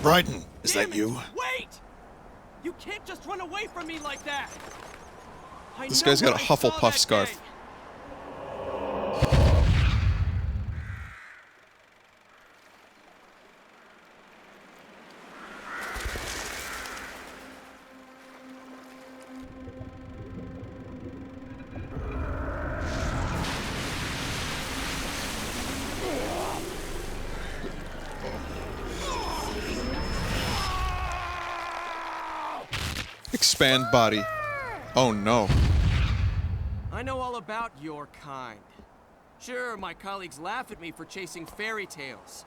Bryden, is that you? Wait! You can't just run away from me like that! This guy's got a Hufflepuff scarf. expand body. Oh no. I know all about your kind. Sure, my colleagues laugh at me for chasing fairy tales,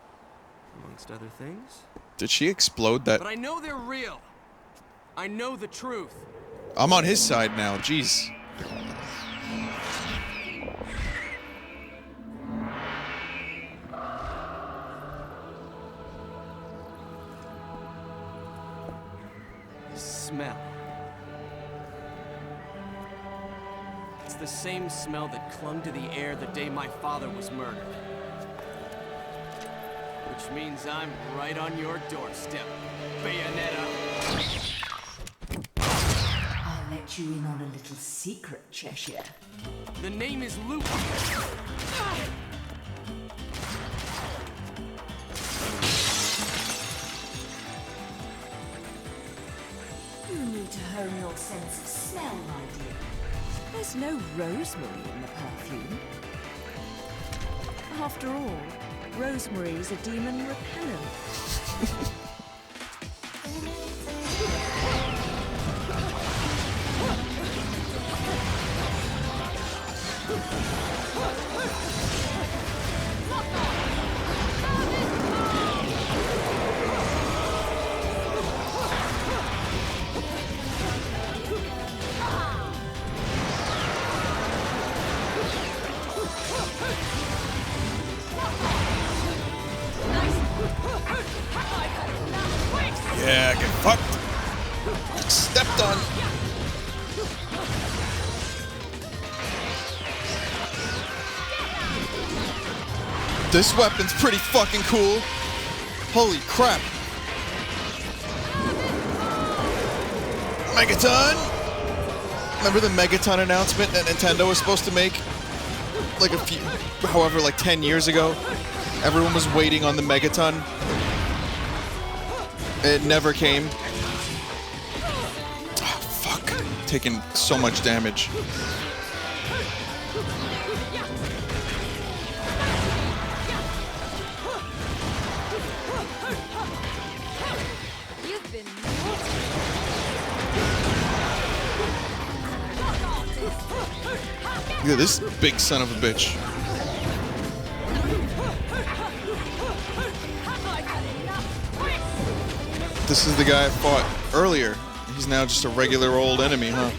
amongst other things. Did she explode that? But I know they're real. I know the truth. I'm on his side now, jeez. The smell. It's the same smell that clung to the air the day my father was murdered. Which means I'm right on your doorstep, Bayonetta. I'll let you in on a little secret, Cheshire. The name is Luke. You need to hone your sense of smell, my dear. There's no rosemary in the perfume. After all, rosemary is a demon repellent. Yeah, get fucked. Stepped on. This weapon's pretty fucking cool. Holy crap. Megaton! Remember the Megaton announcement that Nintendo was supposed to make? Like a few, however, like 10 years ago? Everyone was waiting on the Megaton. It never came. Oh, fuck. Taking so much damage. You've been Look at this big son of a bitch. This is the guy I fought earlier. He's now just a regular old enemy, huh?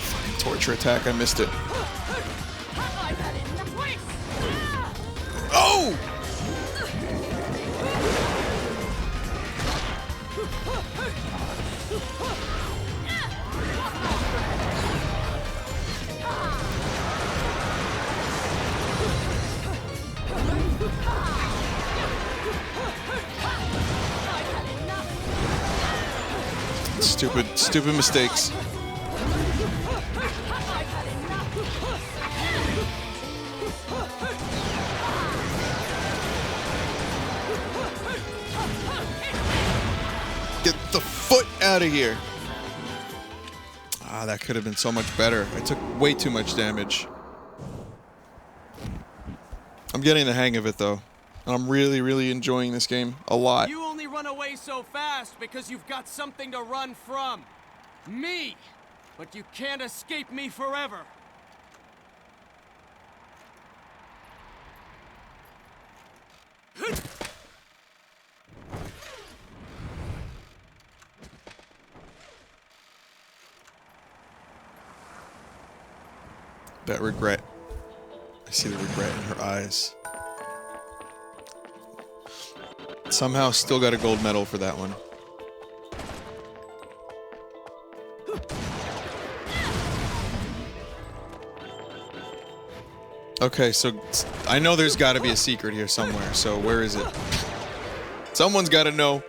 Fucking torture attack, I missed it. Oh! Stupid mistakes. Get the foot out of here. Ah, that could have been so much better. I took way too much damage. I'm getting the hang of it though. And I'm really, really enjoying this game a lot. You only run away so fast because you've got something to run from. Me! But you can't escape me forever. That regret. I see the regret in her eyes. Somehow still got a gold medal for that one. Okay, so I know there's got to be a secret here somewhere. So where is it? Someone's got to know.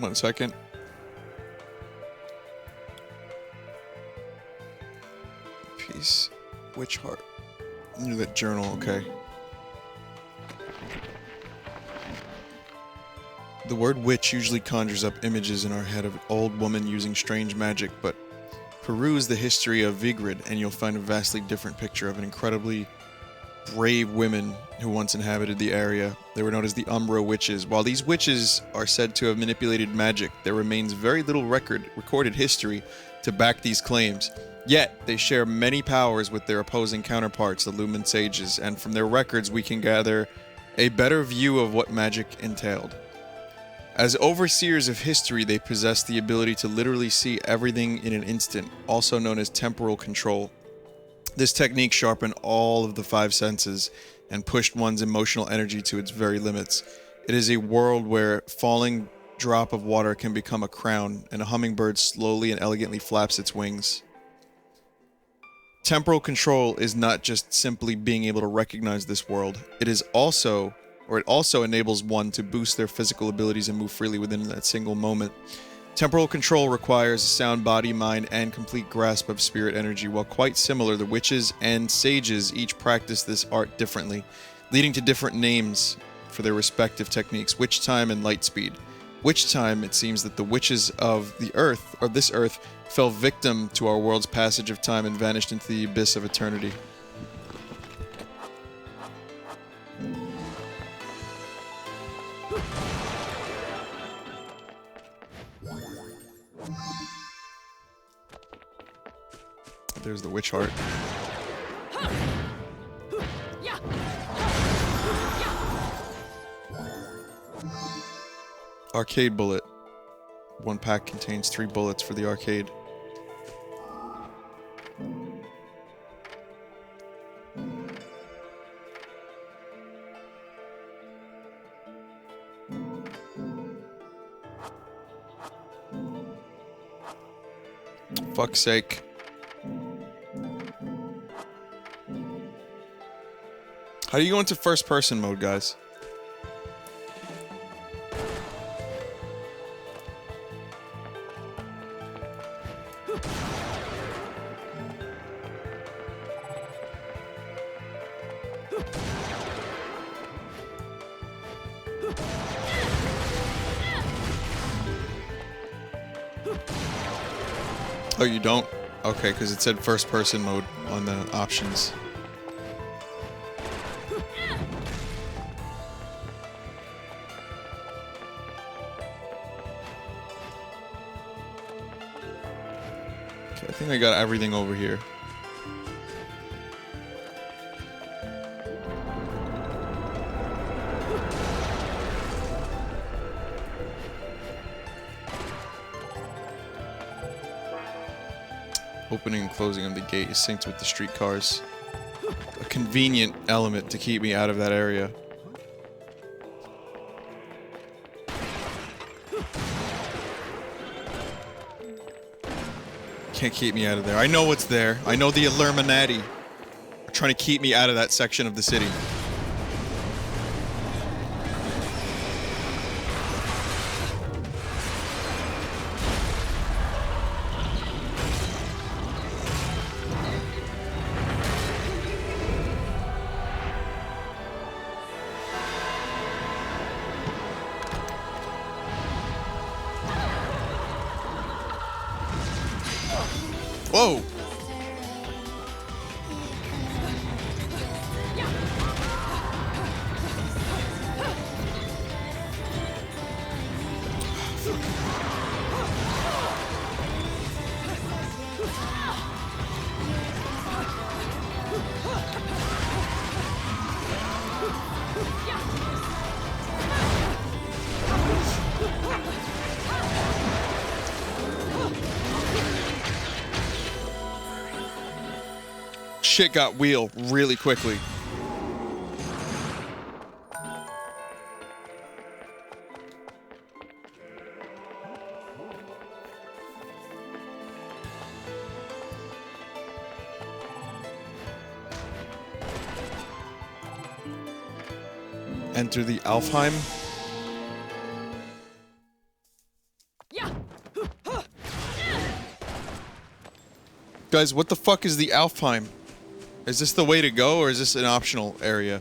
1 second. Peace. Witch heart. Into that journal, okay. The word witch usually conjures up images in our head of an old woman using strange magic, but peruse the history of Vigrid and you'll find a vastly different picture of an incredibly brave women who once inhabited the area. They were known as the Umbra Witches. While these witches are said to have manipulated magic, there remains very little recorded history to back these claims. Yet, they share many powers with their opposing counterparts, the Lumen Sages, and from their records we can gather a better view of what magic entailed. As overseers of history, they possess the ability to literally see everything in an instant, also known as temporal control. This technique sharpened all of the 5 senses and pushed one's emotional energy to its very limits. It is a world where a falling drop of water can become a crown, and a hummingbird slowly and elegantly flaps its wings. Temporal control is not just simply being able to recognize this world. It also enables one to boost their physical abilities and move freely within that single moment. Temporal control requires a sound body, mind, and complete grasp of spirit energy. While quite similar, the witches and sages each practice this art differently, leading to different names for their respective techniques: witch time and light speed. Witch time, it seems that the witches of the earth, or this earth, fell victim to our world's passage of time and vanished into the abyss of eternity. There's the witch heart. Arcade bullet. 1 pack contains 3 bullets for the arcade. Fuck's sake. How do you go into first person mode, guys? Oh, you don't? Okay, because it said first person mode on the options. Okay, I think I got everything over here. Opening and closing of the gate is synced with the streetcars. A convenient element to keep me out of that area. Can't keep me out of there. I know what's there. I know the Illuminati are trying to keep me out of that section of the city. Whoa! Shit got wheel really quickly. Enter the Alfheim. Guys, what the fuck is the Alfheim? Is this the way to go, or is this an optional area?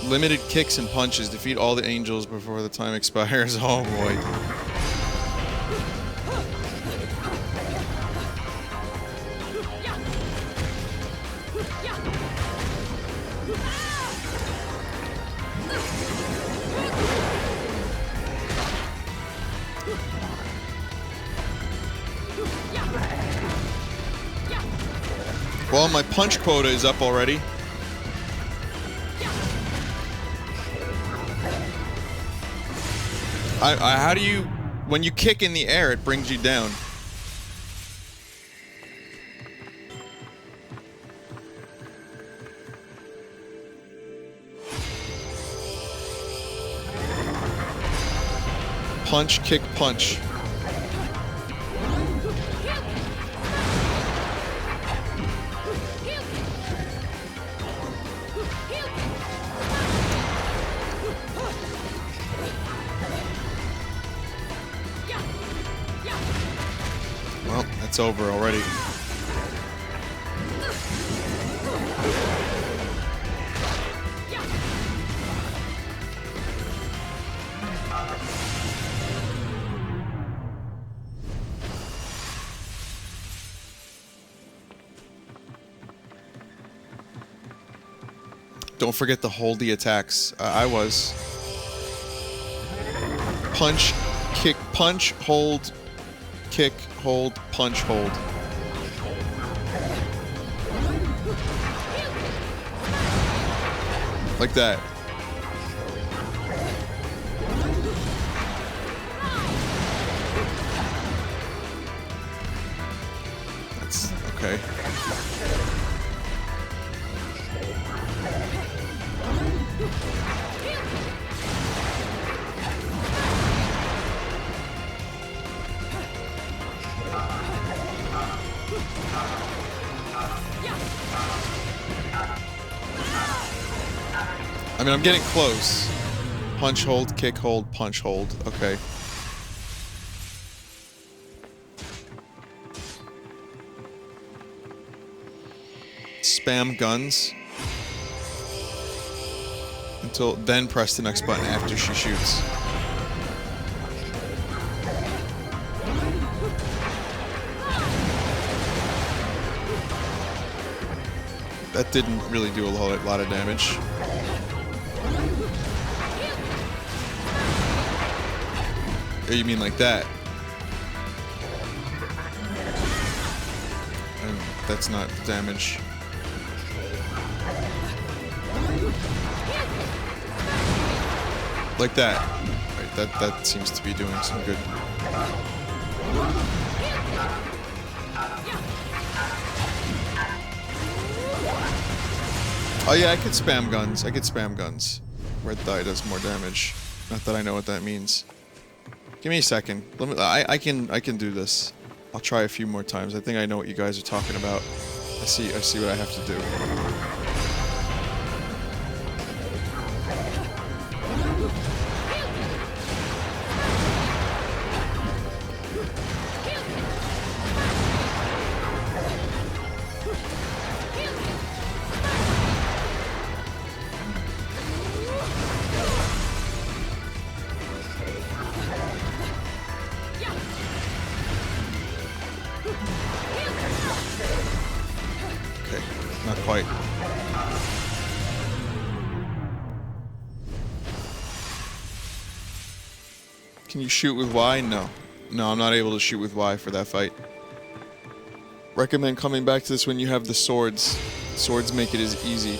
Limited kicks and punches. Defeat all the angels before the time expires. Oh boy. Well, my punch quota is up already. How do you... When you kick in the air, it brings you down. Punch, kick, punch. Well, that's over already. Don't forget to hold the attacks. I was. Punch, kick, punch, hold, kick, hold, punch, hold. Like that. That's okay. I mean, I'm getting close. Punch, hold, kick, hold, punch, hold. Okay. Spam guns. Until then press the next button after she shoots. That didn't really do a lot of damage. Oh, you mean like that? And that's not damage. Like that. Right, that seems to be doing some good. Oh yeah, I could spam guns. I could spam guns. Red dye does more damage. Not that I know what that means. Give me a second. Let me. I can do this. I'll try a few more times. I think I know what you guys are talking about. I see what I have to do. Not quite. Can you shoot with Y? No. No, I'm not able to shoot with Y for that fight. Recommend coming back to this when you have the swords. Swords make it as easy.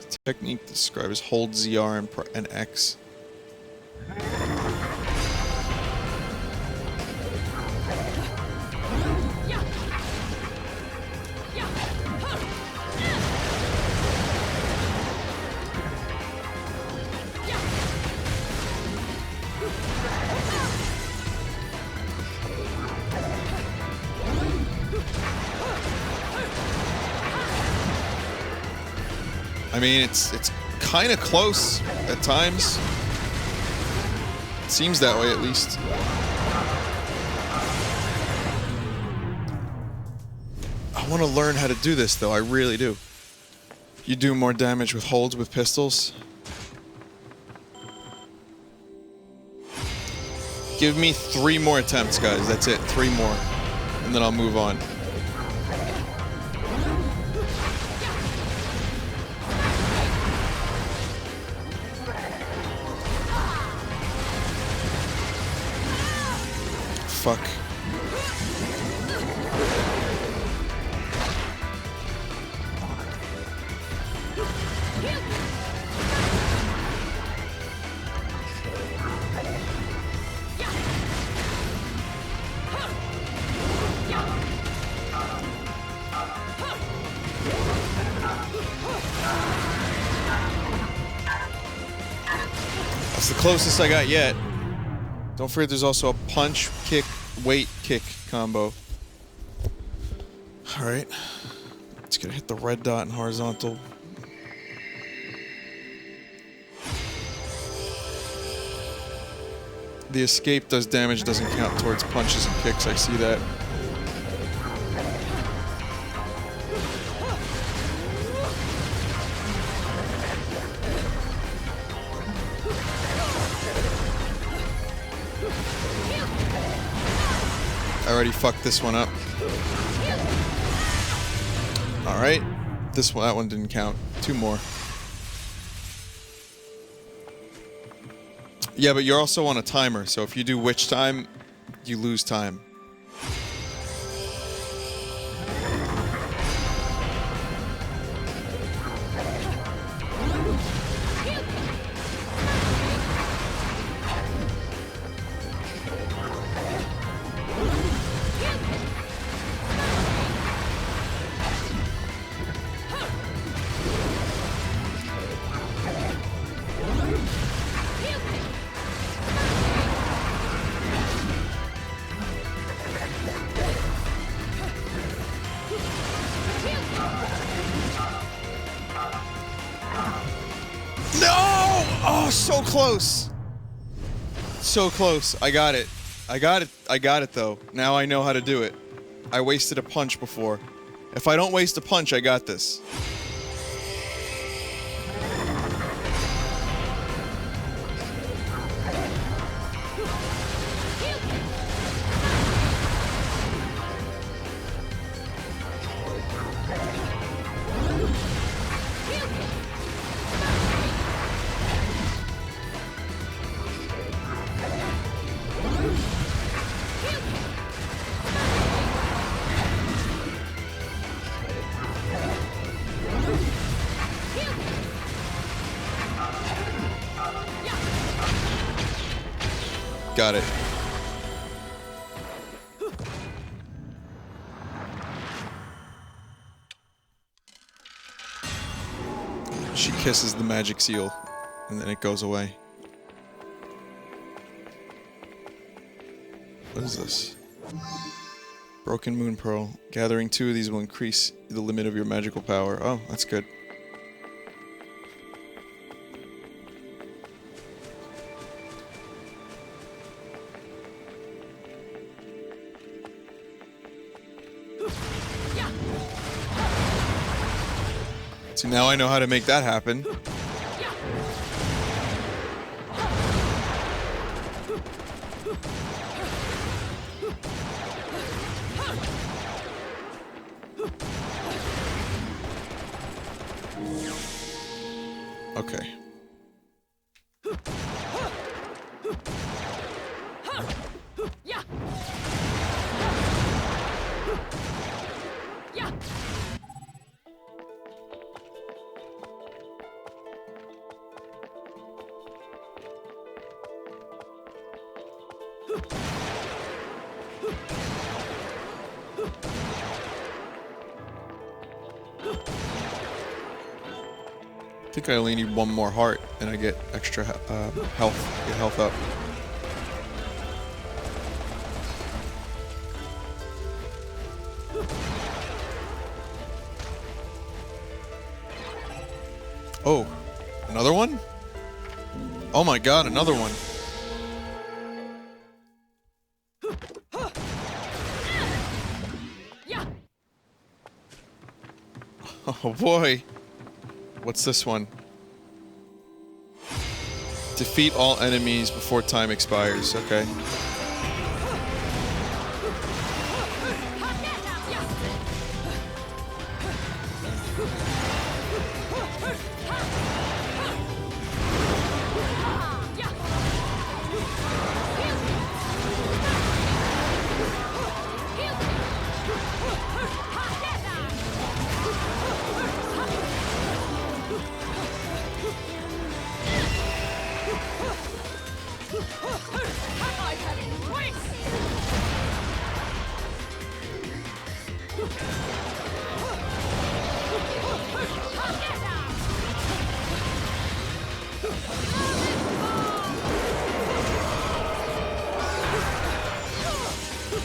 The technique described is hold ZR and X. I mean, it's kind of close at times. It seems that way, at least. I want to learn how to do this, though. I really do. You do more damage with holds with pistols. Give me 3 more attempts, guys. That's it. 3 more. And then I'll move on. Fuck. That's the closest I got yet. Don't forget there's also a punch, kick, weight, kick combo. Alright. It's gonna hit the red dot and horizontal. The escape does damage, doesn't count towards punches and kicks, I see that. I already fucked this one up. Alright. That one didn't count. 2 more. Yeah, but you're also on a timer, so if you do witch time, you lose time. So close. So close. I got it. I got it though. Now I know how to do it. I wasted a punch before. If I don't waste a punch, I got this. Got it. She kisses the magic seal, and then it goes away. What is this? Broken Moon Pearl. Gathering 2 of these will increase the limit of your magical power. Oh, that's good. So now I know how to make that happen. Okay. I think I only need 1 more heart, and I get extra health. Get health up. Oh, another one? Oh my god, another one. Oh boy. What's this one? Defeat all enemies before time expires. Okay.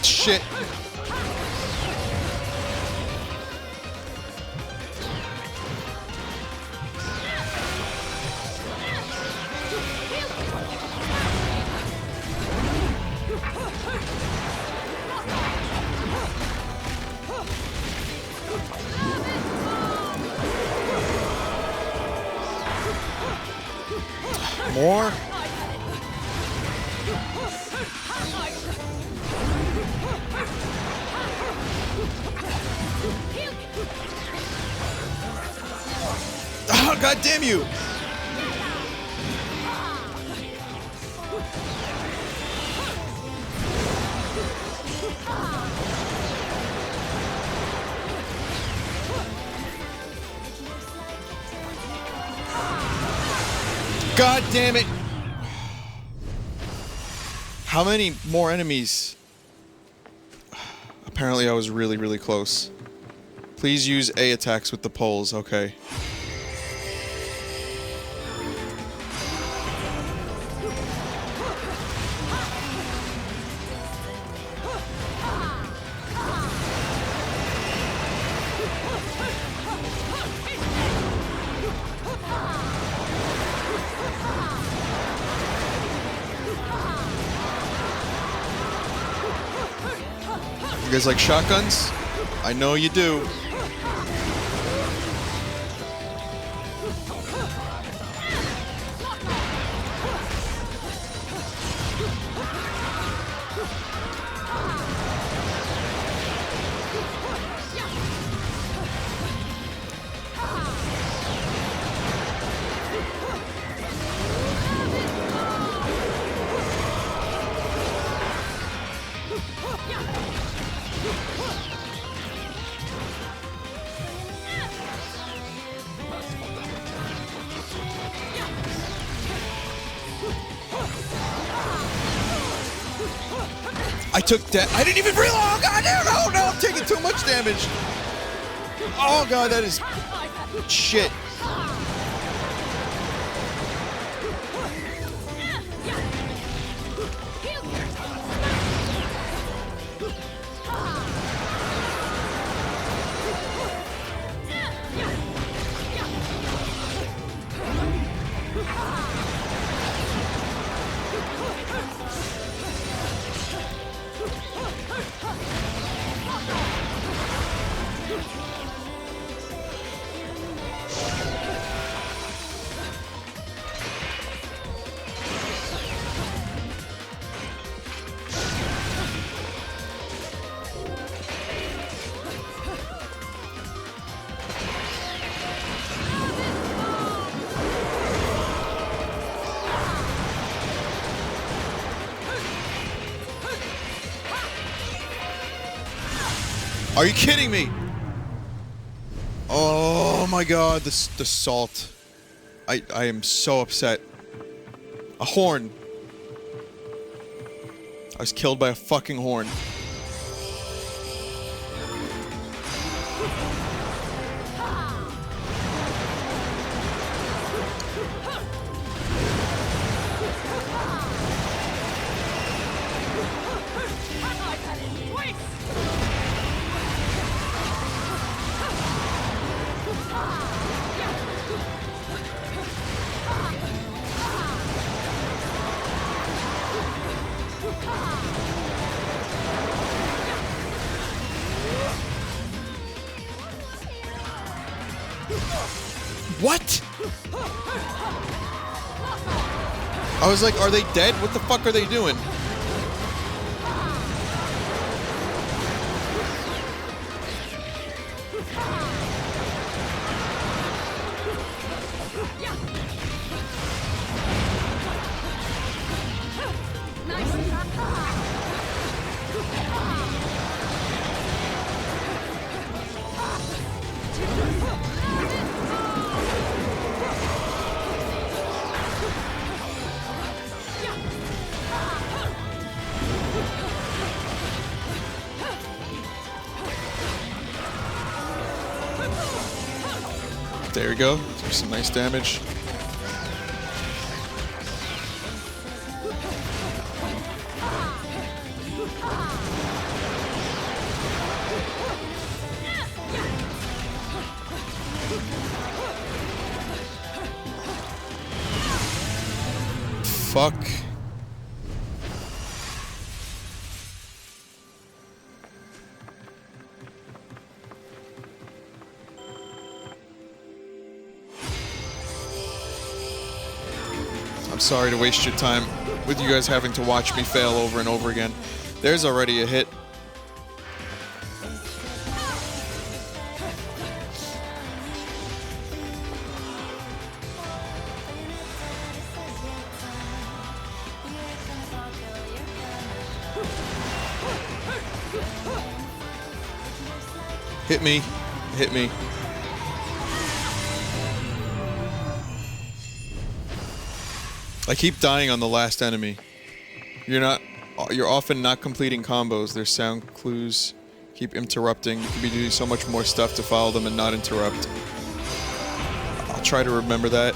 Shit. More? Oh, god damn you! God damn it! How many more enemies? Apparently I was really, really close. Please use A attacks with the poles, okay. You guys like shotguns? I know you do. I took that. I didn't even realize. Oh god, no, I'm taking too much damage. Oh god, that is shit. Are you kidding me? Oh my god, the salt. I am so upset. A horn. I was killed by a fucking horn. What? I was like, are they dead? What the fuck are they doing? There we go. There's some nice damage. Fuck. I'm sorry to waste your time with you guys having to watch me fail over and over again. There's already a hit. Hit me. Hit me. I keep dying on the last enemy. You're often not completing combos. Their sound clues keep interrupting. You can be doing so much more stuff to follow them and not interrupt. I'll try to remember that.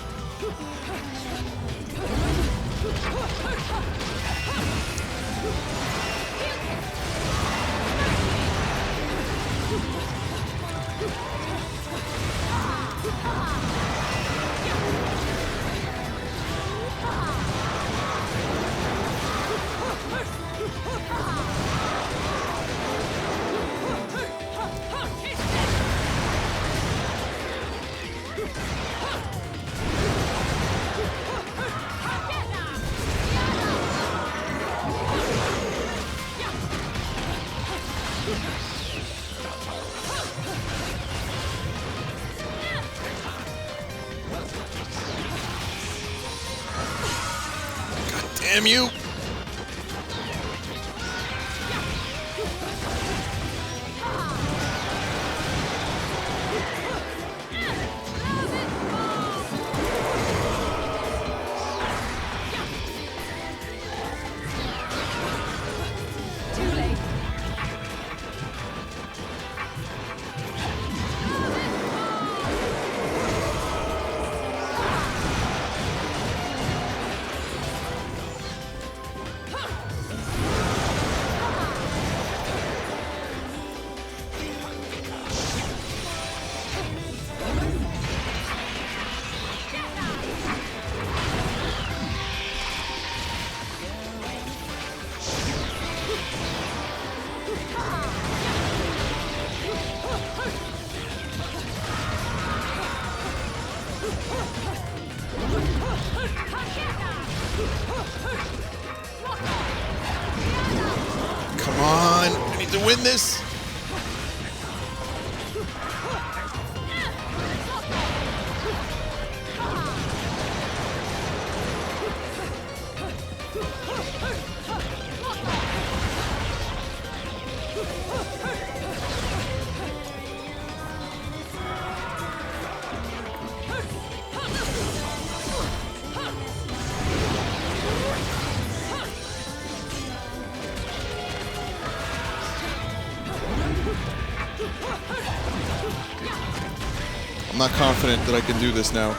Damn you! Come on, I need to win this. I'm not confident that I can do this now.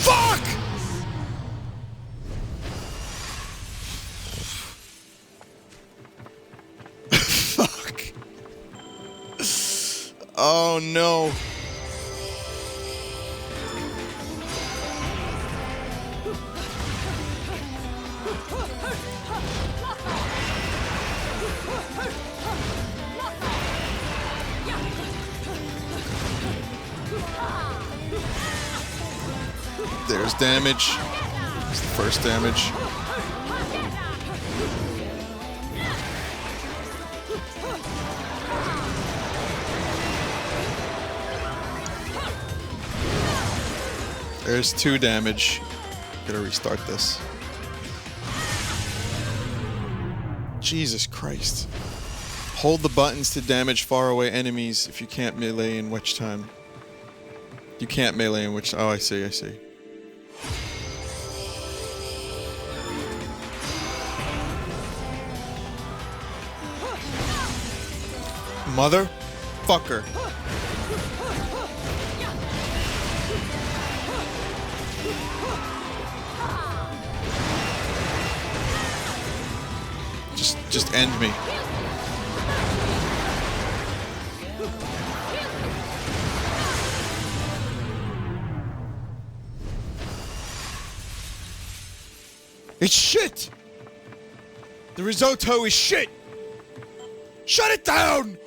Fuck! Oh no. There's damage. It's the first damage. There's 2 damage. Gotta restart this. Jesus Christ. Hold the buttons to damage far away enemies if you can't melee in which time. You can't melee in which... Oh, I see, I see. Motherfucker. Just end me. It's shit! The risotto is shit! Shut it down!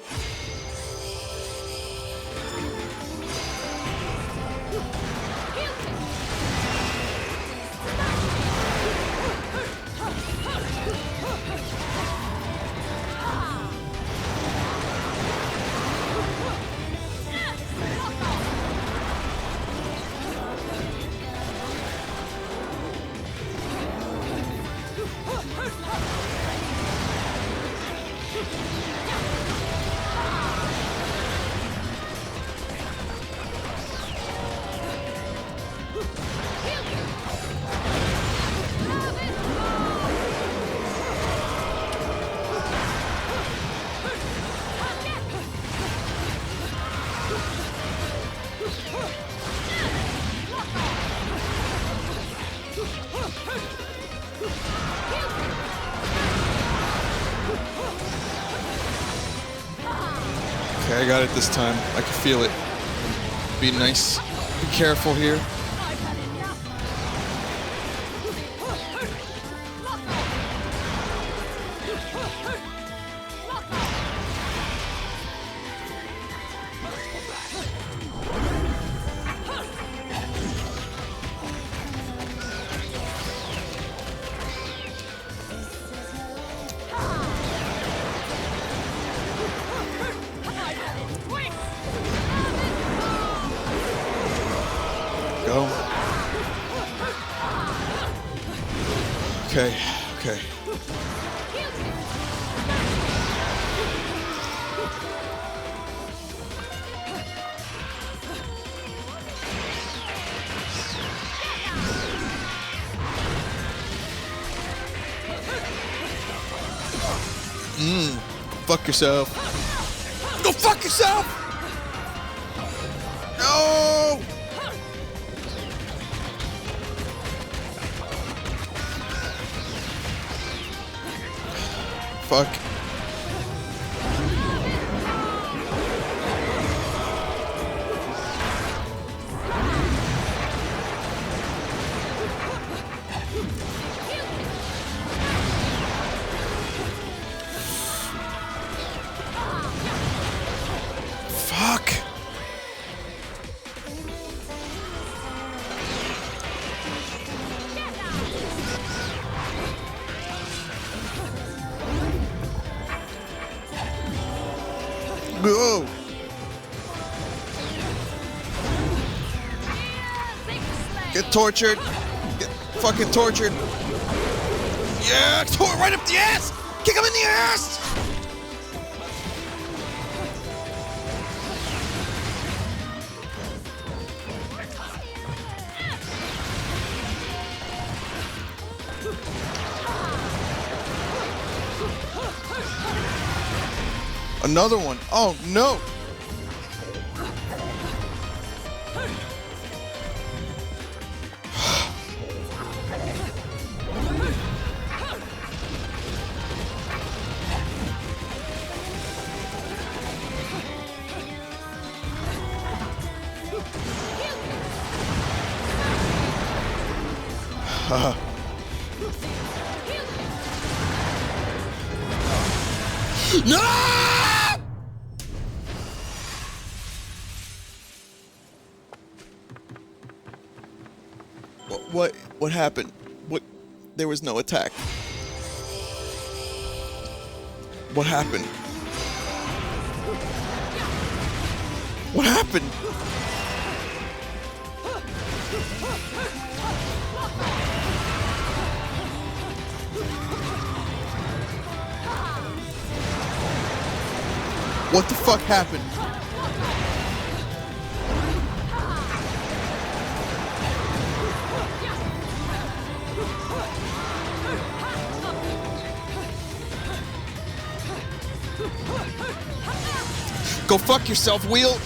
Okay, I got it this time. I can feel it. Be nice. Be careful here. Go. Okay, okay. Fuck yourself. Go fuck yourself! No! Fuck. Fuck. Whoa. Get tortured. Get fucking tortured. Yeah, right up the ass. Kick him in the ass. Another one. Oh no. No! What happened? What? There was no attack. What happened? What happened? What the fuck happened? Go fuck yourself, Wheel!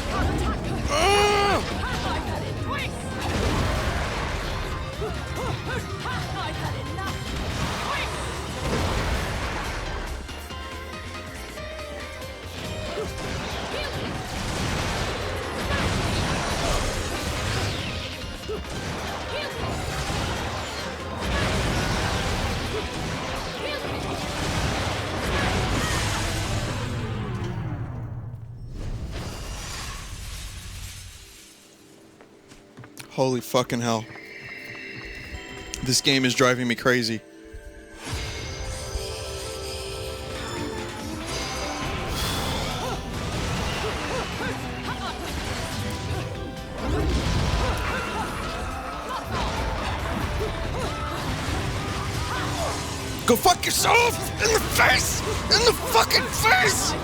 Holy fucking hell. This game is driving me crazy. Go fuck yourself! In the face! In the fucking face!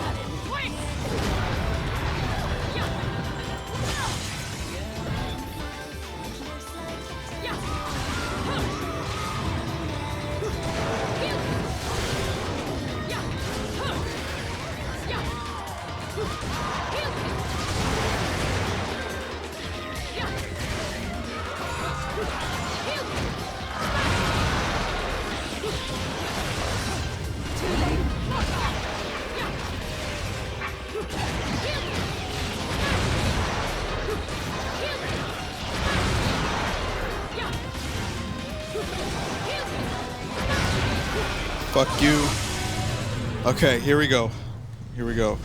Fuck you. Okay, here we go. Here we go.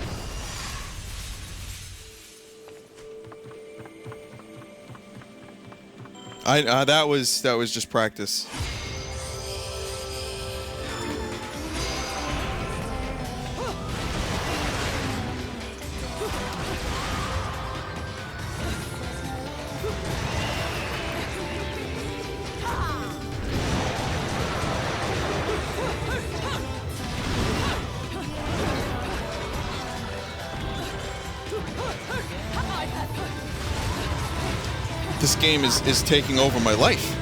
That was just practice. This game is taking over my life.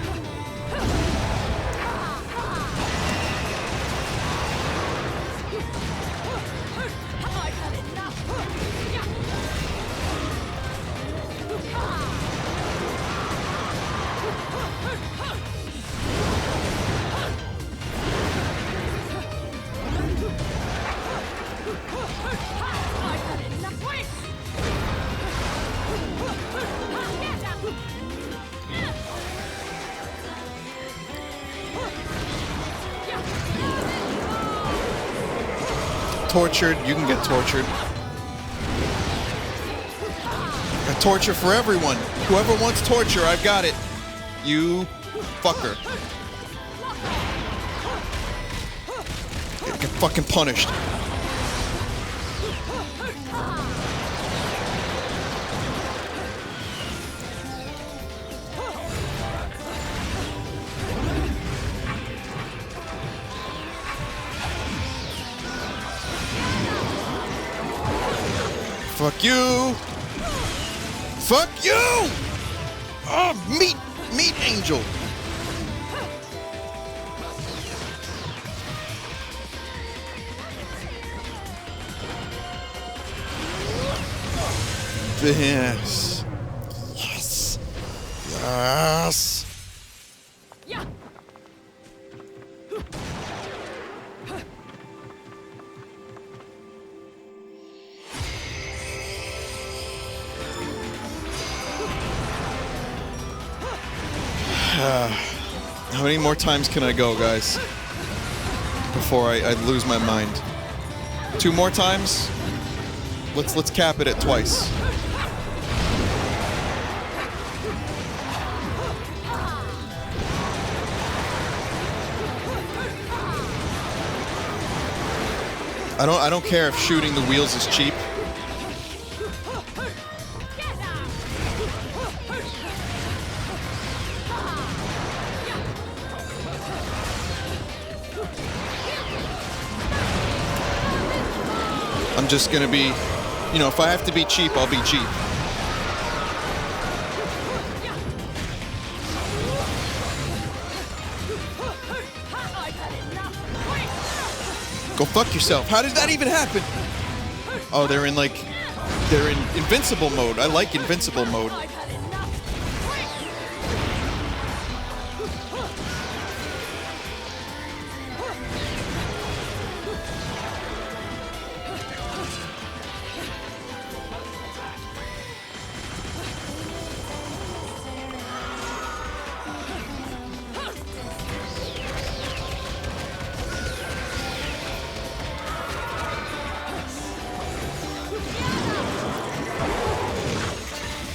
Tortured, you can get tortured. A torture for everyone. Whoever wants torture, I've got it. You fucker. Get fucking punished. Fuck you! Fuck you! Oh, meat angel! Yes. Yes. Yes. Yeah. How many more times can I go, guys? Before I lose my mind. 2 more times? Let's cap it at twice. I don't care if shooting the wheels is cheap. I'm just gonna be, you know, if I have to be cheap, I'll be cheap. Go fuck yourself. How did that even happen? Oh, they're in invincible mode. I like invincible mode.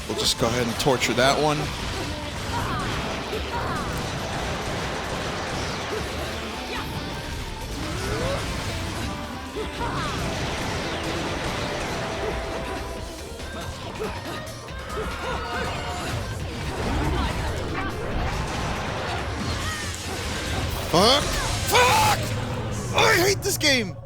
We'll just go ahead and torture that one. Fuck! Fuck! I hate this game!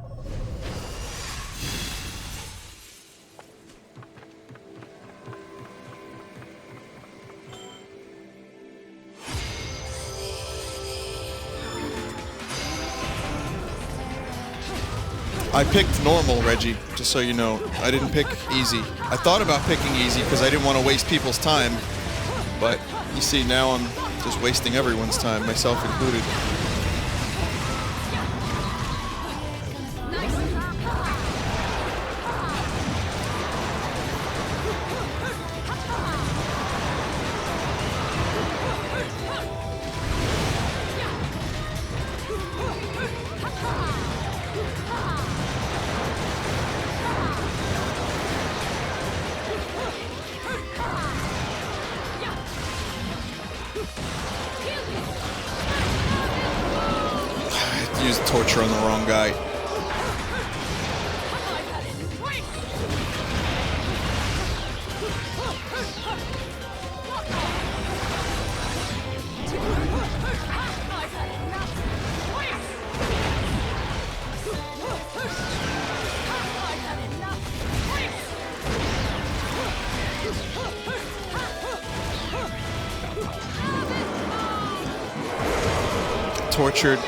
I picked normal, Reggie, just so you know. I didn't pick easy. I thought about picking easy because I didn't want to waste people's time. But you see, now I'm just wasting everyone's time, myself included. Used torture on the wrong guy. Tortured.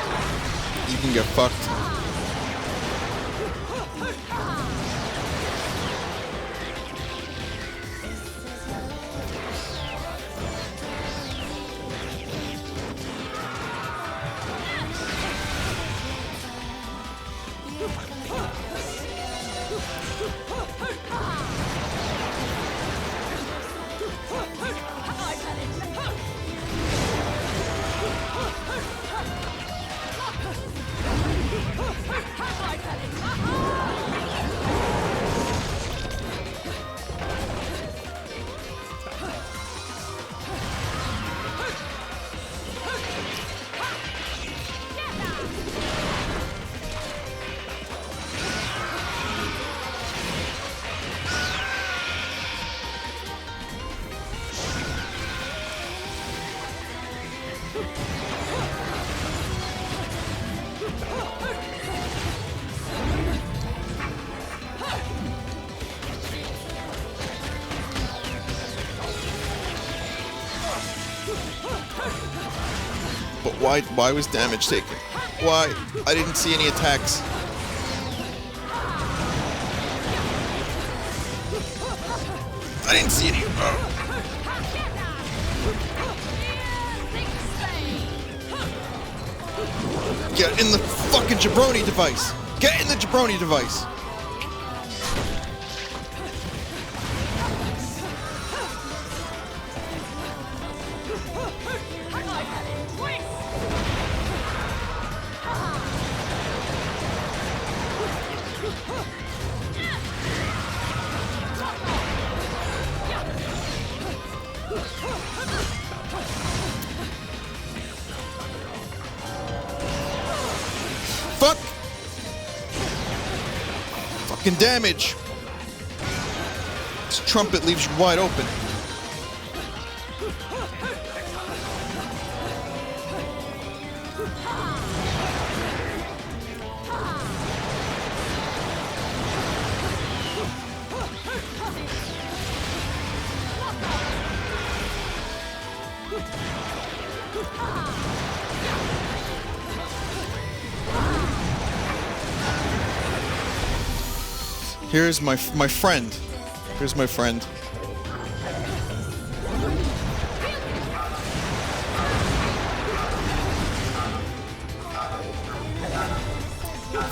You can get fucked. But why was damage taken? Why? I didn't see any attacks. I didn't see any. Get in the fucking jabroni device. Get in the jabroni device. fuck? Fucking damage. This trumpet leaves you wide open. Here's my friend. Here's my friend.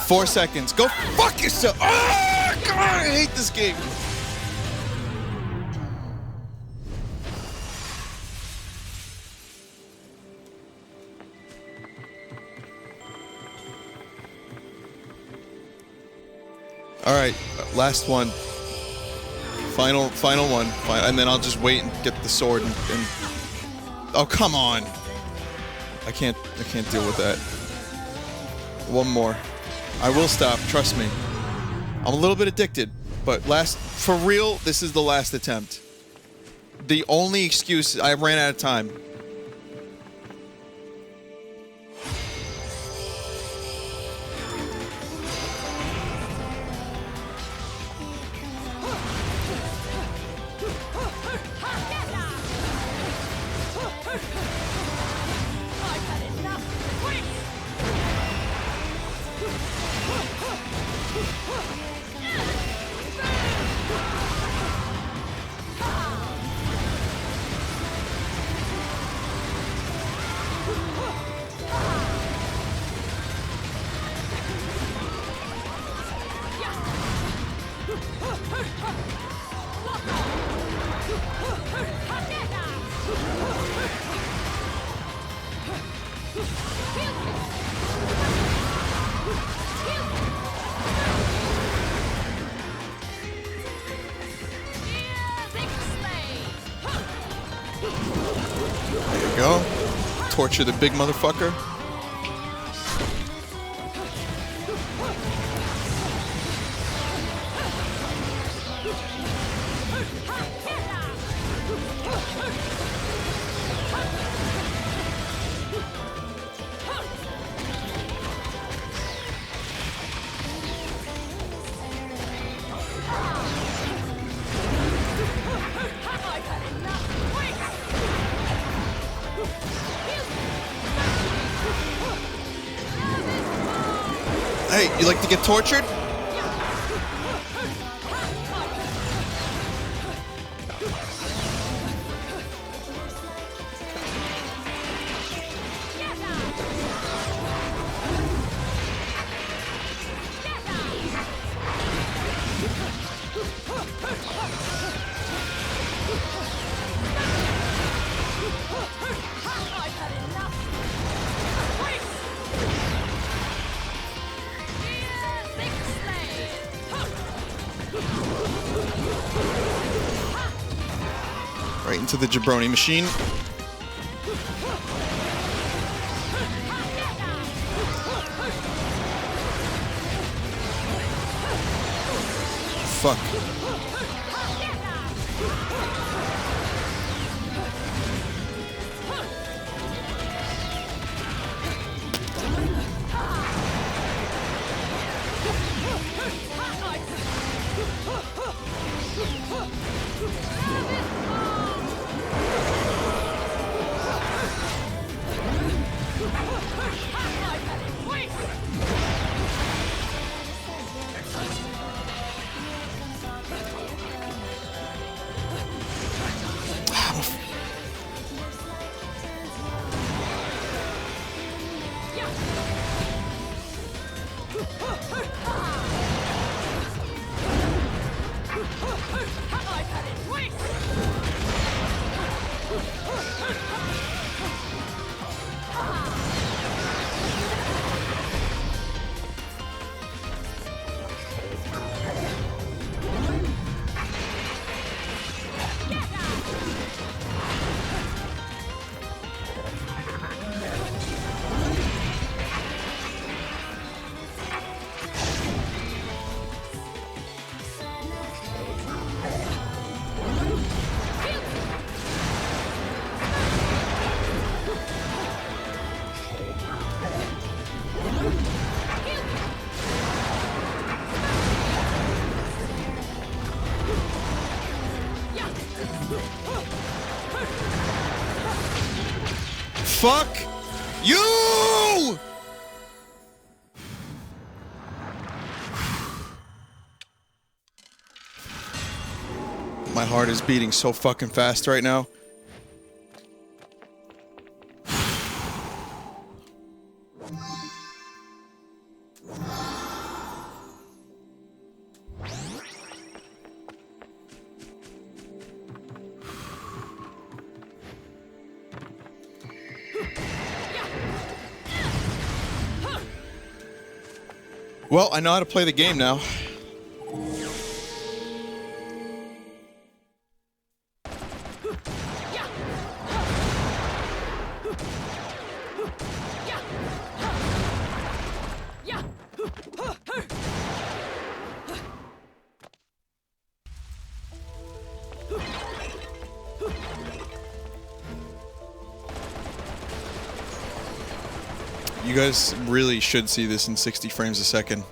Four seconds. Go fuck yourself. Oh, God, I hate this game. All right, last one. Final one. And then I'll just wait and get the sword and oh, come on. I can't deal with that. One more. I will stop, trust me. I'm a little bit addicted, but for real, this is the last attempt. The only excuse, I ran out of time. There you go. Torture the big motherfucker. Hey, you like to get tortured? Right into the jabroni machine. Fuck. Fuck you! My heart is beating so fucking fast right now. Well, I know how to play the game now. You guys really should see this in 60 frames a second.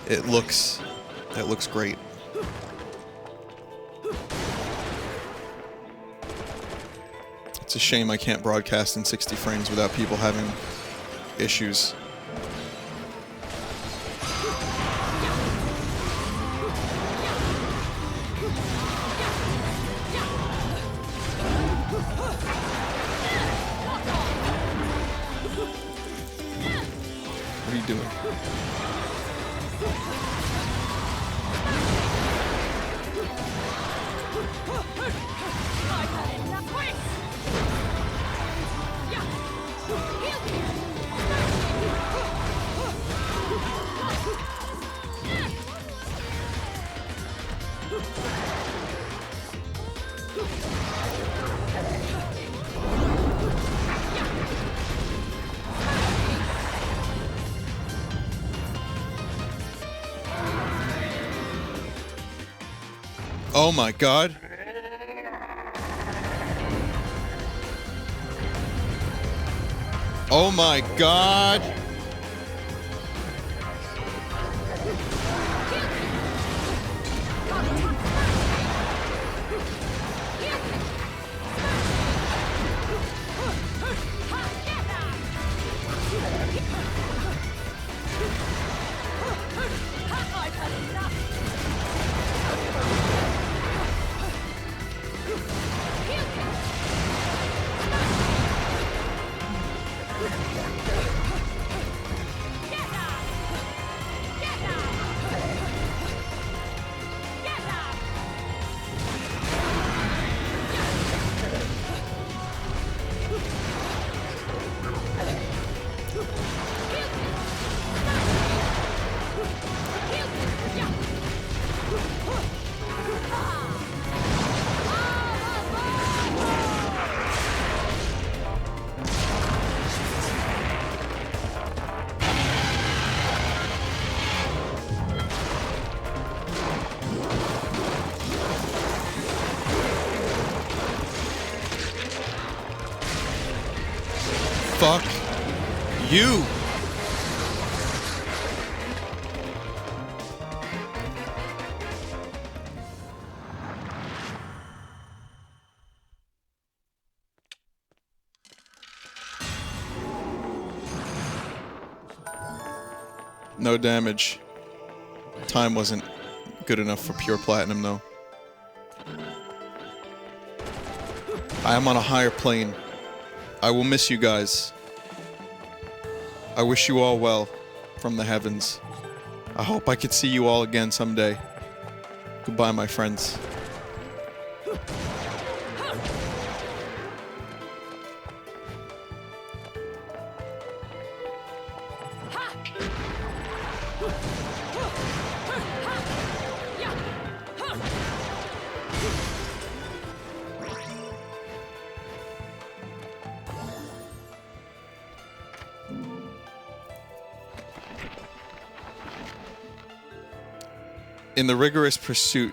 It looks great. It's a shame I can't broadcast in 60 frames without people having issues. What are you doing? Oh my god. Oh my god. Fuck you. No damage. Time wasn't good enough for pure platinum, though. I am on a higher plane. I will miss you guys. I wish you all well from the heavens. I hope I could see you all again someday. Goodbye, my friends. In the rigorous pursuit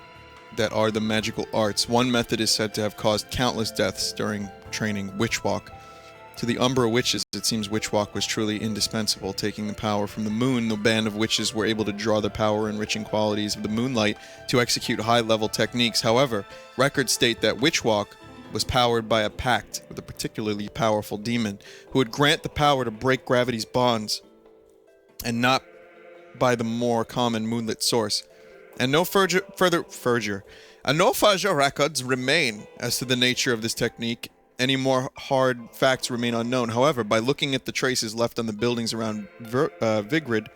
that are the magical arts, one method is said to have caused countless deaths during training, Witchwalk. To the Umbra witches, it seems Witchwalk was truly indispensable. Taking the power from the moon, the band of witches were able to draw the power-enriching qualities of the moonlight to execute high-level techniques. However, records state that Witchwalk was powered by a pact with a particularly powerful demon who would grant the power to break gravity's bonds, and not by the more common moonlit source. And no further records remain as to the nature of this technique. Any more hard facts remain unknown. However, by looking at the traces left on the buildings around Vigrid,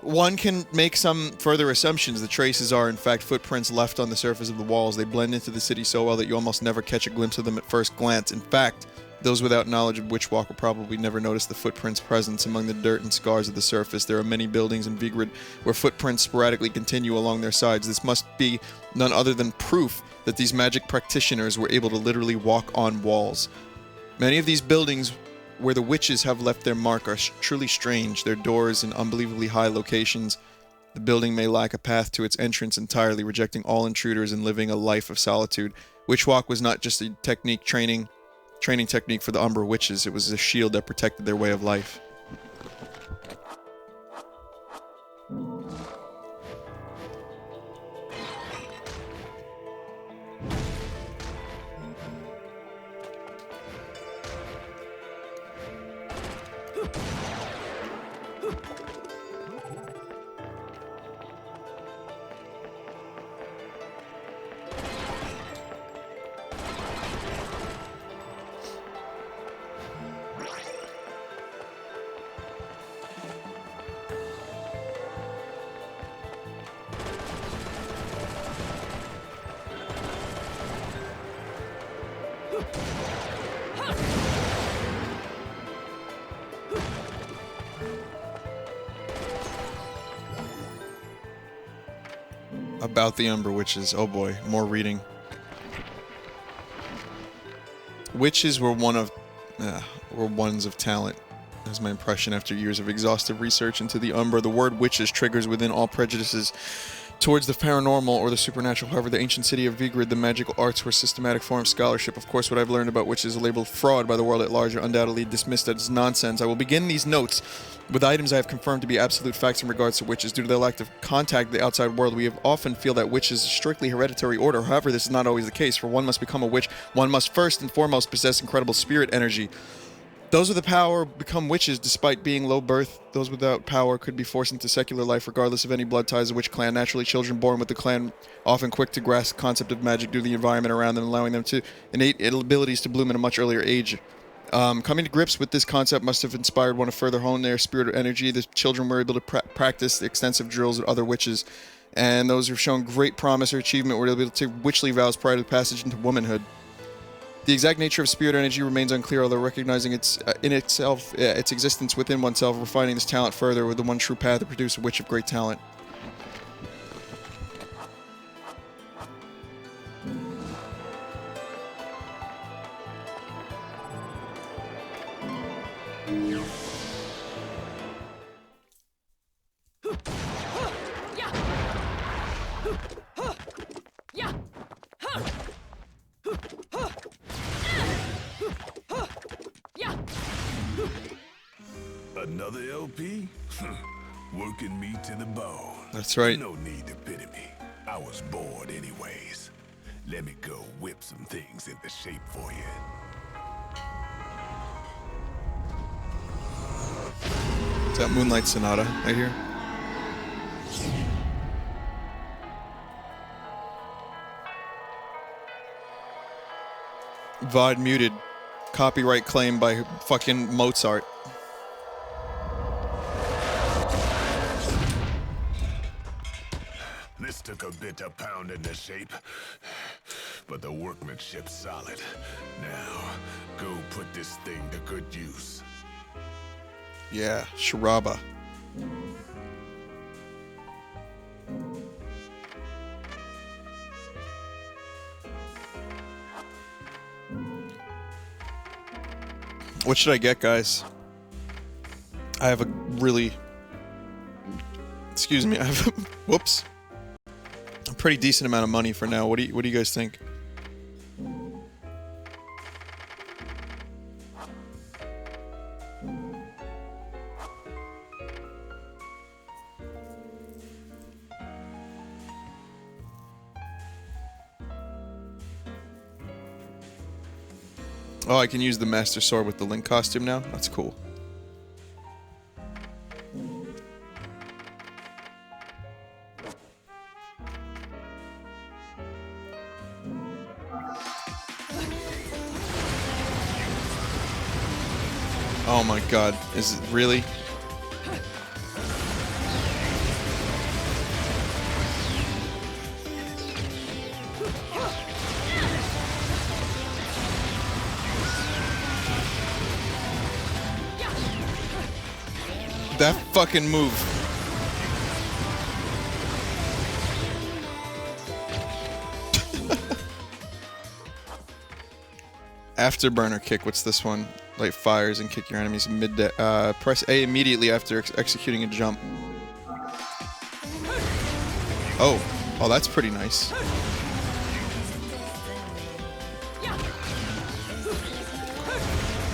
one can make some further assumptions. The traces are, in fact, footprints left on the surface of the walls. They blend into the city so well that you almost never catch a glimpse of them at first glance. In fact, those without knowledge of Witchwalk will probably never notice the footprints' presence among the dirt and scars of the surface. There are many buildings in Vigrid where footprints sporadically continue along their sides. This must be none other than proof that these magic practitioners were able to literally walk on walls. Many of these buildings where the witches have left their mark are truly strange. Their doors in unbelievably high locations. The building may lack a path to its entrance entirely, rejecting all intruders and living a life of solitude. Witchwalk was not just a training technique for the Umbra witches. It was a shield that protected their way of life. About the Umbra witches. Oh boy, more reading. Witches were ones of talent. That's my impression after years of exhaustive research into the Umbra. The word witches triggers within all prejudices towards the paranormal or the supernatural. However, the ancient city of Vigrid, the magical arts were a systematic form of scholarship. Of course, what I've learned about witches is labeled fraud by the world at large, are undoubtedly dismissed as nonsense. I will begin these notes with items I have confirmed to be absolute facts in regards to witches. Due to their lack of contact with the outside world, we have often feel that witches is a strictly hereditary order. However, this is not always the case. For one must become a witch, one must first and foremost possess incredible spirit energy. Those with the power become witches despite being low birth. Those without power could be forced into secular life regardless of any blood ties of which clan. Naturally, children born with the clan often quick to grasp the concept of magic due to the environment around them, allowing them to innate abilities to bloom at a much earlier age. Coming to grips with this concept must have inspired one to further hone their spirit or energy. The children were able to practice extensive drills with other witches, and those who have shown great promise or achievement were able to take witchly vows prior to the passage into womanhood. The exact nature of spirit energy remains unclear, although recognizing its existence within oneself, refining this talent further with the one true path to produce a witch of great talent. Another LP? Working me to the bone. That's right. No need to pity me. I was bored anyways. Let me go whip some things into shape for you. Is that Moonlight Sonata right here? VOD muted. Copyright claim by fucking Mozart. This took a bit of pounding to shape, but the workmanship's solid. Now, go put this thing to good use. Yeah, Sharaba. What should I get, guys? I have a really... Excuse me, I have... Whoops. A pretty decent amount of money for now. What do you guys think? Oh, I can use the Master Sword with the Link costume now? That's cool. Oh my god, is it really? That fucking move. Afterburner kick, what's this one? Light fires and kick your enemies mid. Press A immediately after executing a jump. Oh, that's pretty nice.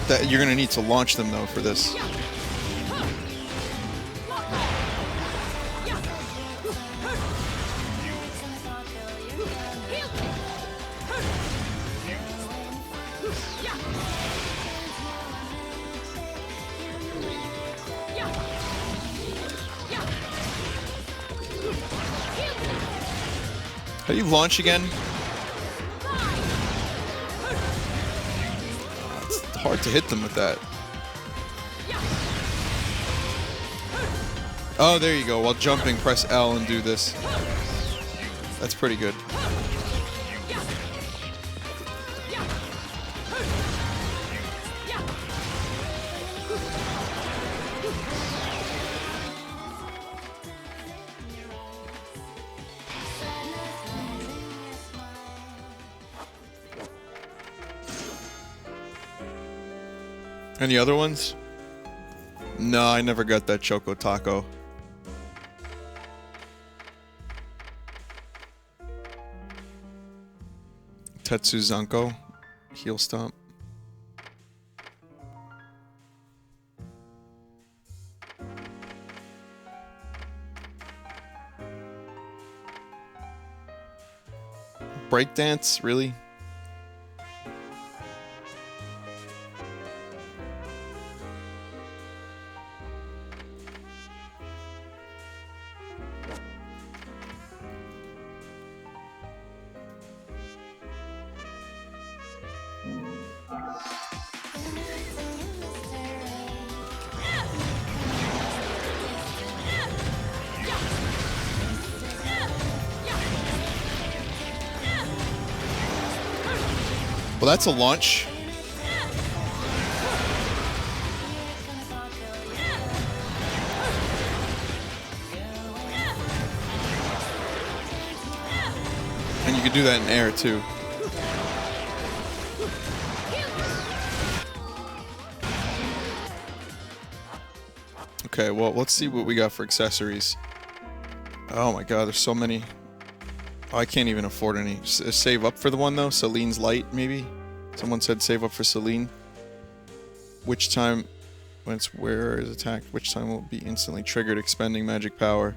That you're gonna need to launch them though for this. How do you launch again? It's hard to hit them with that. Oh, there you go. While jumping, press L and do this. That's pretty good. Any other ones? No, I never got that Choco Taco. Tetsuzanko. Heel stomp. Breakdance? Really? Well, that's a launch. And you can do that in air, too. Okay, well, let's see what we got for accessories. Oh my god, there's so many. Oh, I can't even afford any. Save up for the one, though? Celine's Light, maybe? Someone said save up for Celine. Which time, when its wearer is attacked, which time will it be instantly triggered, expending magic power?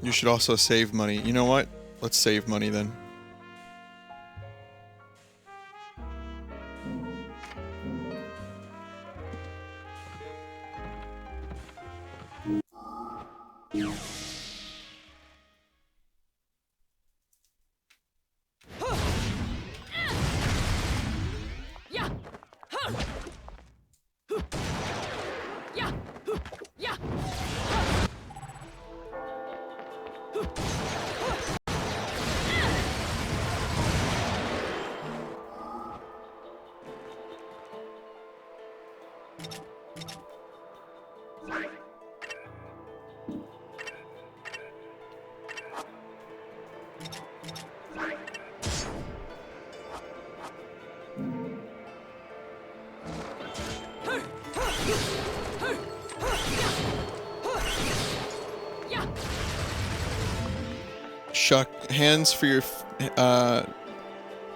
You should also save money. You know what? Let's save money then. Shuck hands for your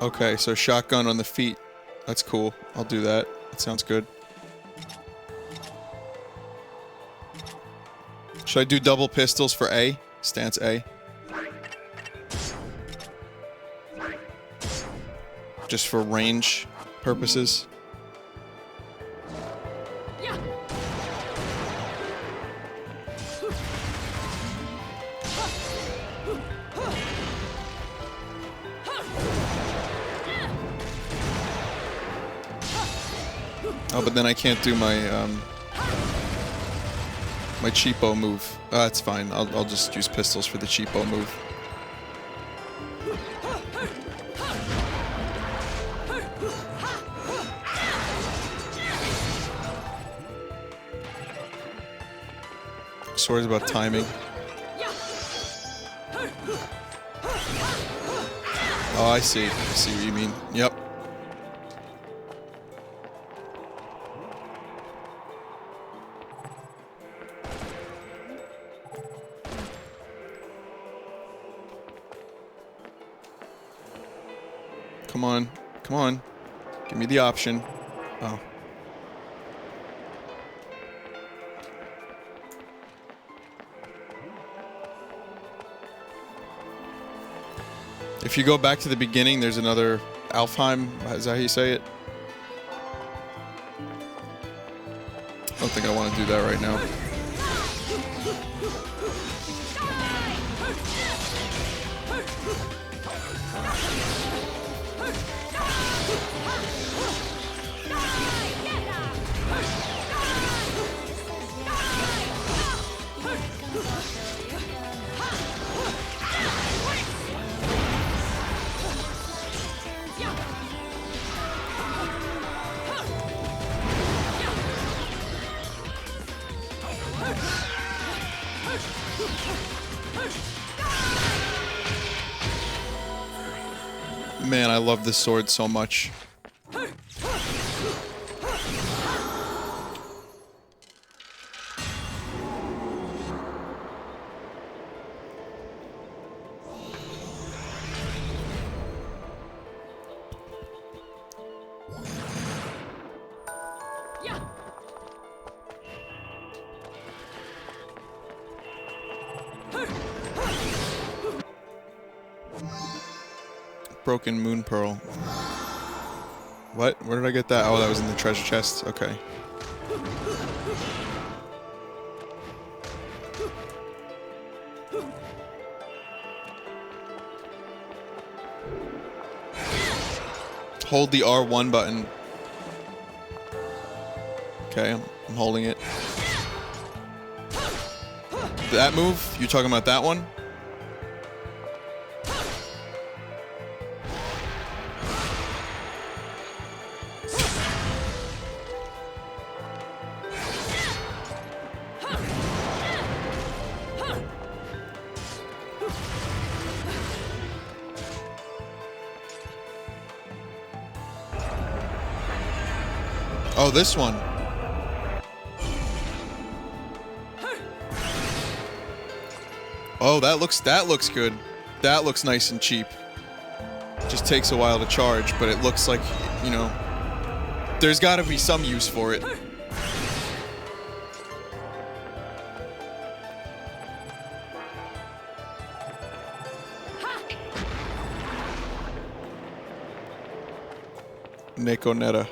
Okay, so shotgun on the feet. That's cool. I'll do that. That sounds good. Should I do double pistols for A? Stance A. Just for range purposes. Oh, but then I can't do my my cheapo move. That's fine. I'll just use pistols for the cheapo move. Sword's about timing. Oh, I see. I see what you mean. Yep. Come on. Come on. Give me the option. Oh. If you go back to the beginning, there's another Alfheim. Is that how you say it? I don't think I want to do that right now. Man, I love this sword so much. Broken moon pearl. What? Where did I get that? Oh, that was in the treasure chest. Okay. Hold the R1 button. Okay, I'm holding it. That move? You talking about that one? Oh, this one. Oh, that looks good. That looks nice and cheap. Just takes a while to charge, but it looks like, you know, there's got to be some use for it. Bayonetta.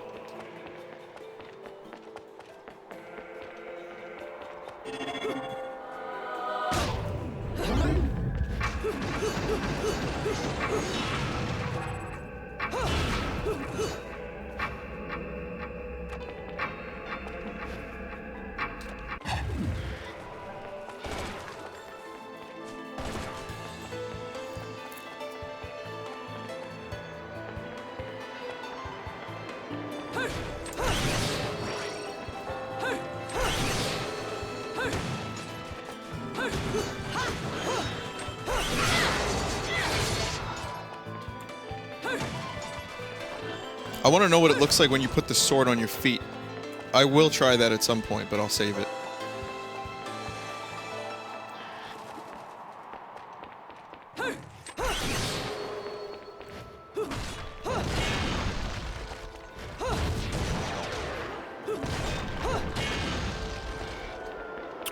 I want to know what it looks like when you put the sword on your feet. I will try that at some point, but I'll save it.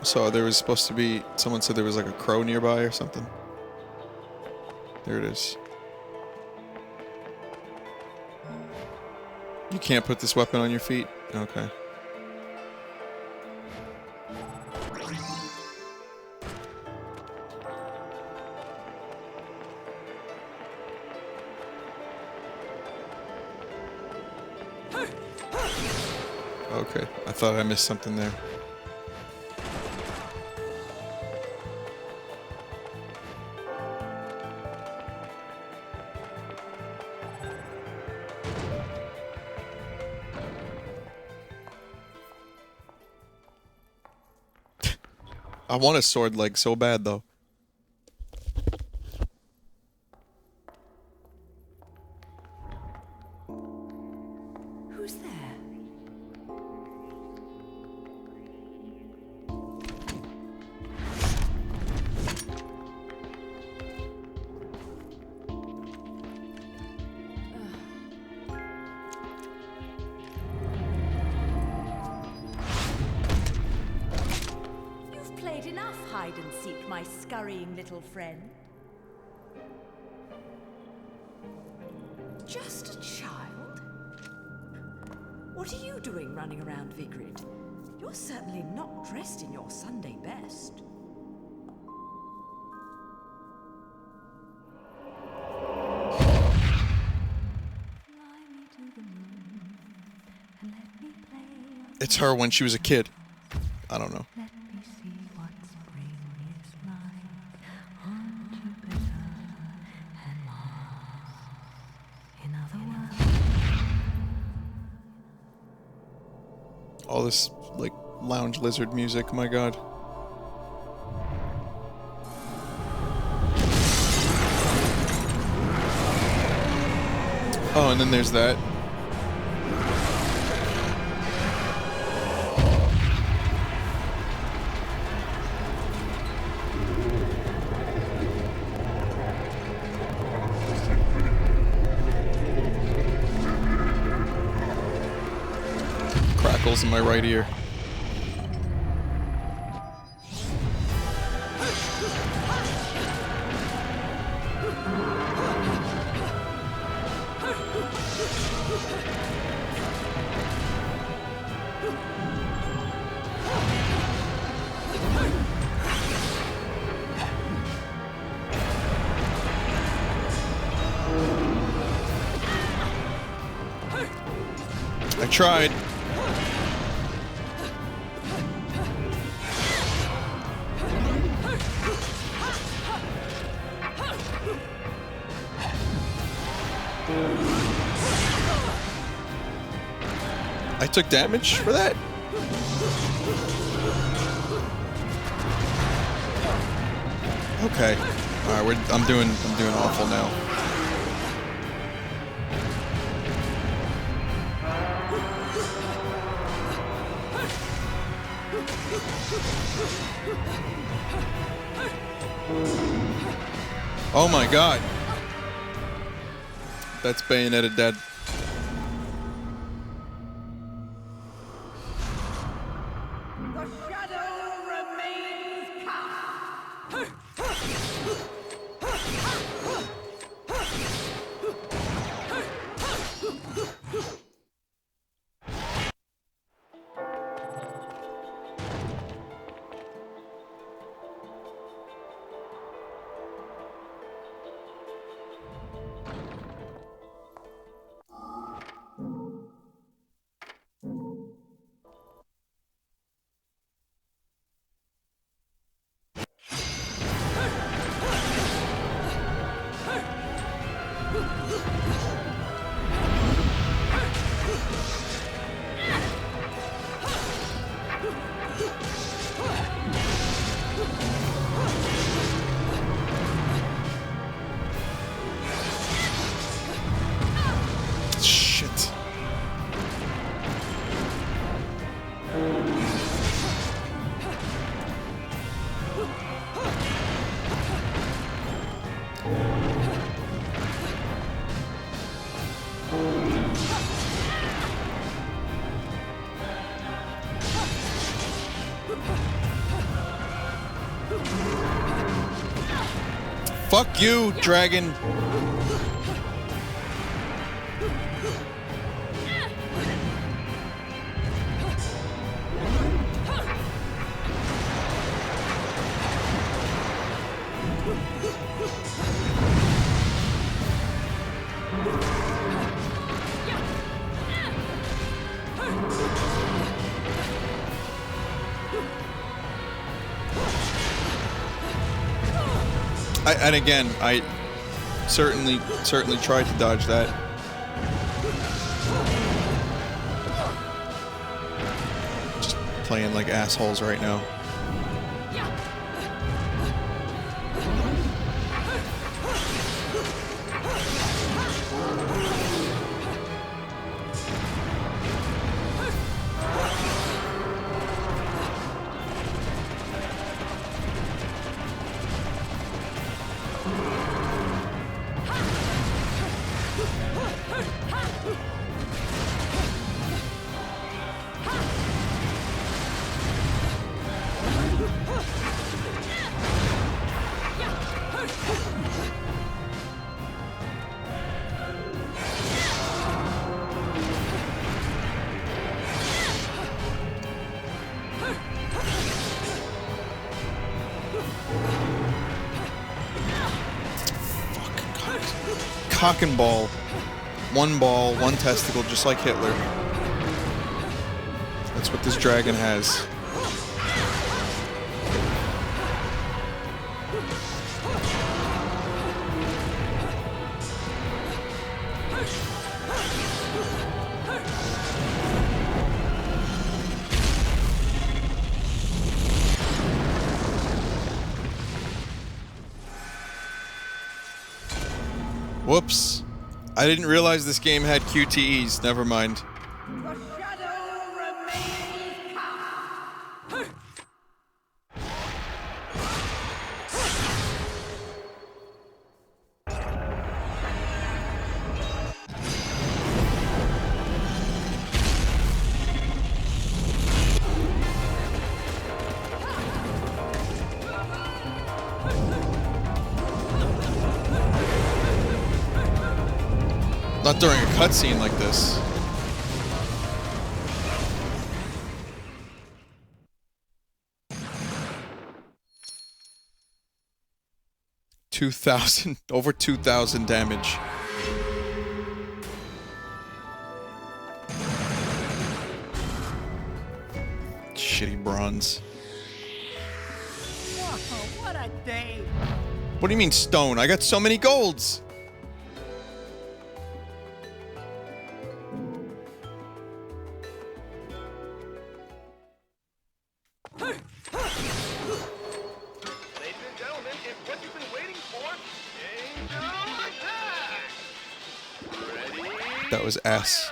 So there was supposed to be, someone said there was like a crow nearby or something. There it is. You can't put this weapon on your feet? Okay. Okay, I thought I missed something there. I want a sword leg so bad, though. Who's there? You've played enough hide and seek, my scurrying little friend. Just a child? What are you doing running around Vigrid? You're certainly not dressed in your Sunday best. It's her when she was a kid. I don't know. Let me see what spring is like on Jupiter and Mars. In other words, All this, like, lounge lizard music, my god. Oh, and then there's that. Crackles in my right ear. I tried. I took damage for that? Okay. Alright, I'm doing awful now. Oh my god. That's Bayonetta dead. The shadow remains cast. Fuck you, dragon. And again, I certainly tried to dodge that. Just playing like assholes right now. Cock and ball. One ball, one testicle, just like Hitler. That's what this dragon has. Whoops. I didn't realize this game had QTEs. Never mind. The shadow remains cast. Not during a cutscene like this. Over 2,000 damage. Shitty bronze. Oh, what a day. What do you mean stone? I got so many golds. Ladies and gentlemen, it's what you've been waiting for. Angel attack! Ready? That was S.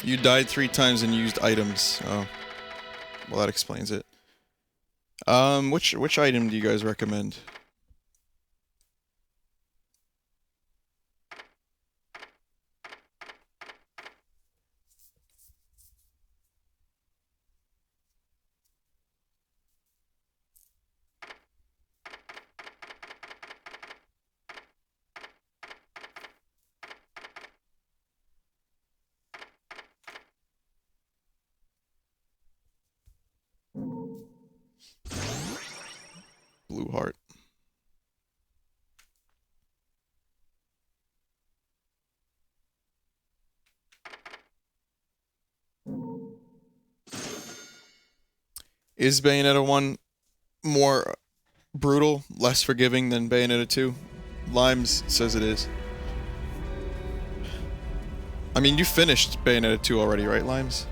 You died 3 times and used items. Oh. Well, that explains it. Which item do you guys recommend? Blue heart. Is Bayonetta 1 more brutal, less forgiving than Bayonetta 2? Limes says it is. I mean, you finished Bayonetta 2 already, right, Limes?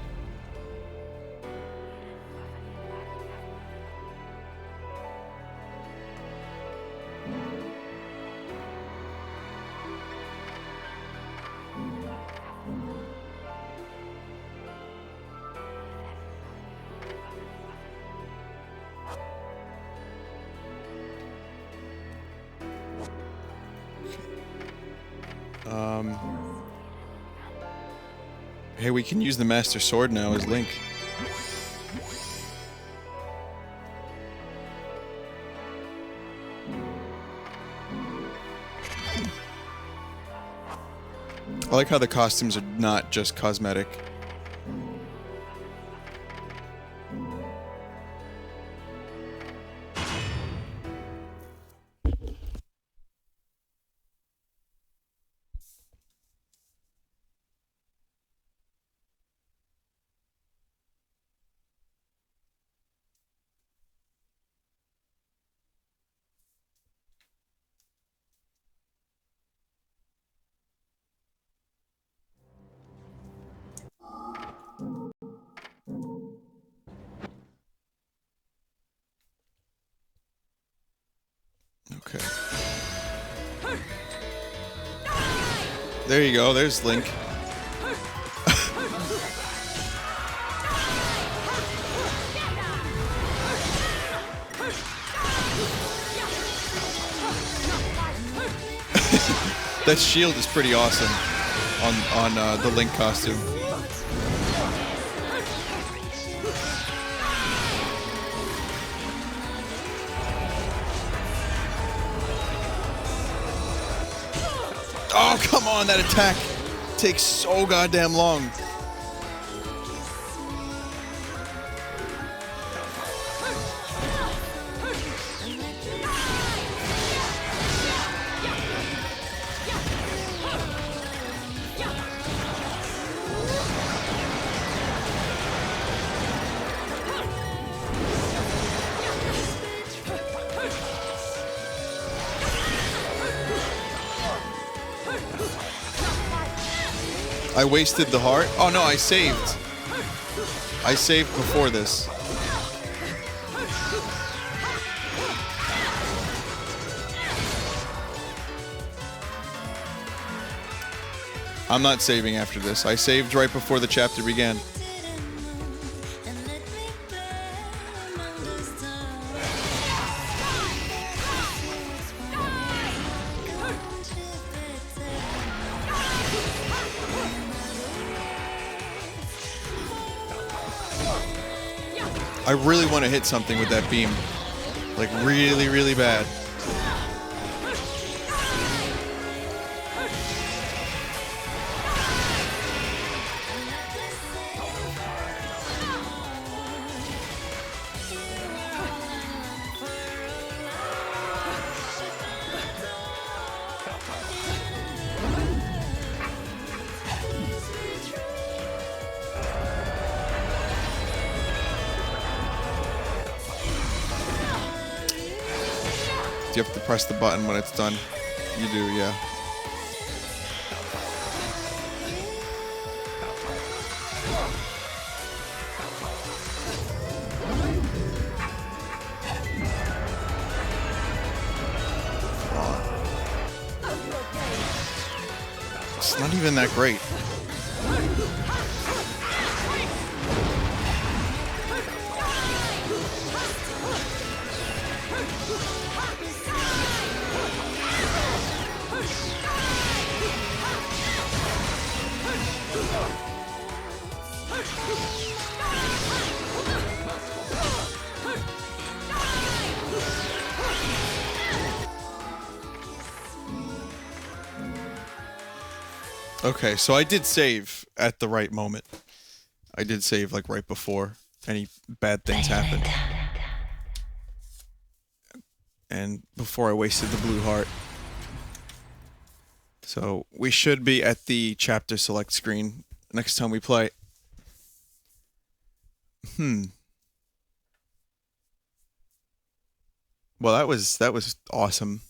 Hey, we can use the Master Sword now as Link. I like how the costumes are not just cosmetic. Okay. There you go, there's Link. That shield is pretty awesome on the Link costume. Oh, come on, that attack takes so goddamn long. I wasted the heart. Oh no, I saved. I saved before this. I'm not saving after this. I saved right before the chapter began. I really want to hit something with that beam. Like, really, really bad. Do you have to press the button when it's done? You do, yeah. It's not even that great. Okay, so I did save at the right moment. I did save like right before any bad things happened. And before I wasted the blue heart. So we should be at the chapter select screen next time we play. Well, that was awesome.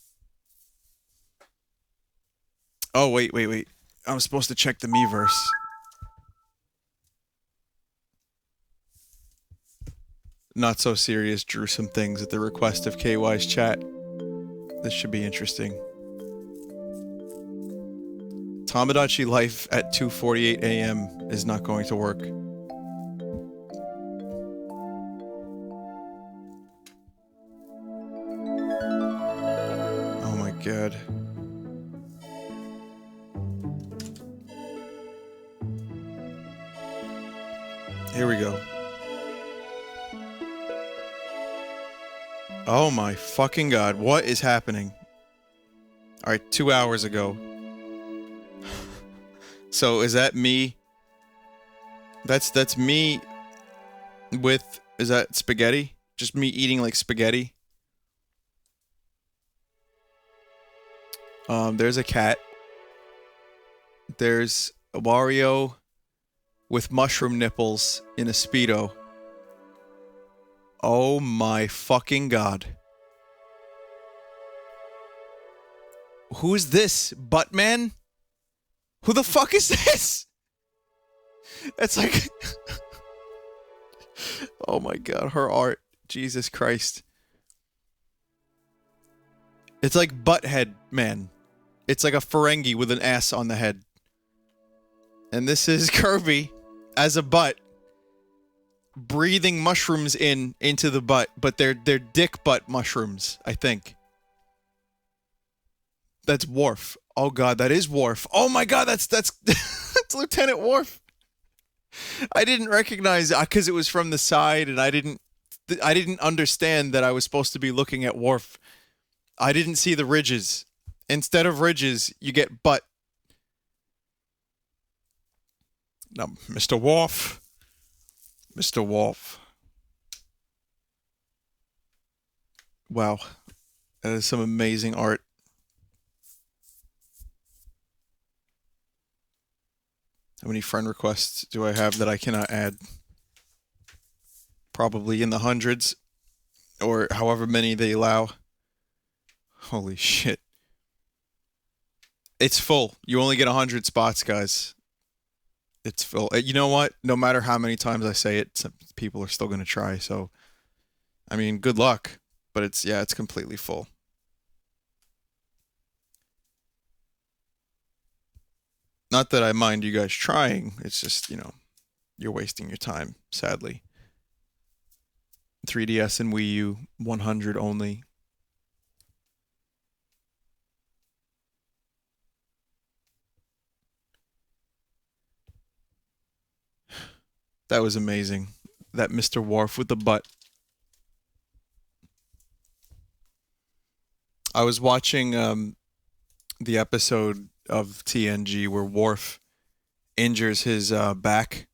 Oh, wait. I'm supposed to check the Miiverse. Not so serious drew some things at the request of KY's chat. This should be interesting. Tamagotchi life at 2:48 a.m. is not going to work. Oh my god. Here we go. Oh my fucking god, what is happening? Alright, 2 hours ago. So is that me? That's me with, is that spaghetti? Just me eating like spaghetti? There's a cat. There's a Wario with mushroom nipples in a Speedo. Oh my fucking god. Who is this? Buttman? Who the fuck is this? It's like... Oh my god, her art. Jesus Christ. It's like Butthead Man. It's like a Ferengi with an ass on the head. And this is Kirby as a butt breathing mushrooms into the butt, but they're dick butt mushrooms, I think. That's Worf. Oh god, that is Worf. Oh my god, that's that's Lieutenant Worf. I didn't recognize it because it was from the side, and I didn't understand that I was supposed to be looking at Worf. I didn't see the ridges. Instead of ridges, you get butt. Now, Mr. Worf. Mr. Worf. Wow. That is some amazing art. How many friend requests do I have that I cannot add? Probably in the hundreds, or however many they allow. Holy shit. It's full. You only get 100 spots, guys. It's full. You know what? No matter how many times I say it, some people are still going to try. So, I mean, good luck. But it's, yeah, it's completely full. Not that I mind you guys trying. It's just, you know, you're wasting your time, sadly. 3DS and Wii U, 100 only. That was amazing. That Mr. Worf with the butt. I was watching the episode of TNG where Worf injures his back.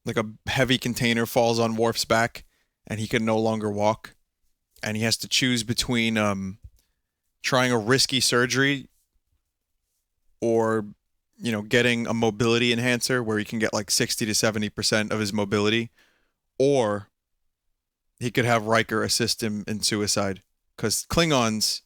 Like a heavy container falls on Worf's back and he can no longer walk. And he has to choose between trying a risky surgery or, you know, getting a mobility enhancer where he can get like 60 to 70% of his mobility, or he could have Riker assist him in suicide. Because Klingons,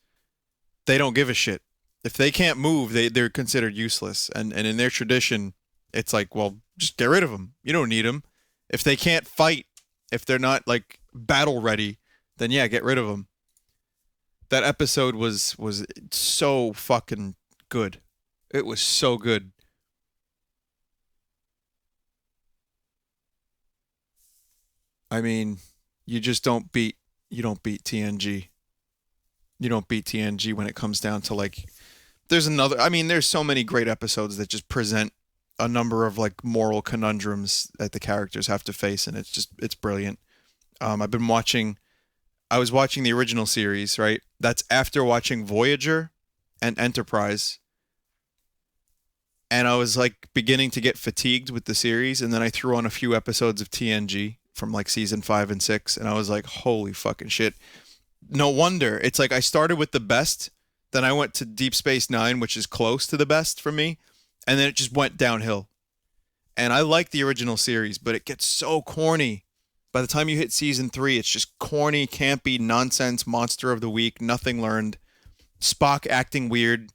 they don't give a shit. If they can't move, they're considered useless. And in their tradition, it's like, well, just get rid of them. You don't need them. If they can't fight, if they're not like battle ready, then yeah, get rid of them. That episode was so fucking good. It was so good. I mean, you don't beat TNG. You don't beat TNG when it comes down to like, there's so many great episodes that just present a number of like moral conundrums that the characters have to face, and it's brilliant. I was watching the original series, right? That's after watching Voyager and Enterprise. And I was like beginning to get fatigued with the series, and then I threw on a few episodes of TNG from like season 5 and 6, and I was like, holy fucking shit. No wonder. It's like I started with the best, then I went to Deep Space Nine, which is close to the best for me, and then it just went downhill. And I like the original series, but it gets so corny. By the time you hit season 3, it's just corny, campy, nonsense, monster of the week, nothing learned. Spock acting weird.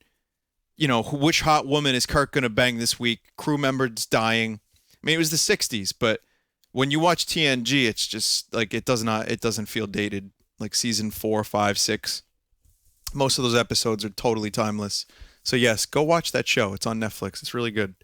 You know, which hot woman is Kirk going to bang this week? Crew members dying. I mean, it was the 60s, but when you watch TNG, it's just like it doesn't feel dated. Like season 4, 5, 6. Most of those episodes are totally timeless. So yes, go watch that show. It's on Netflix. It's really good.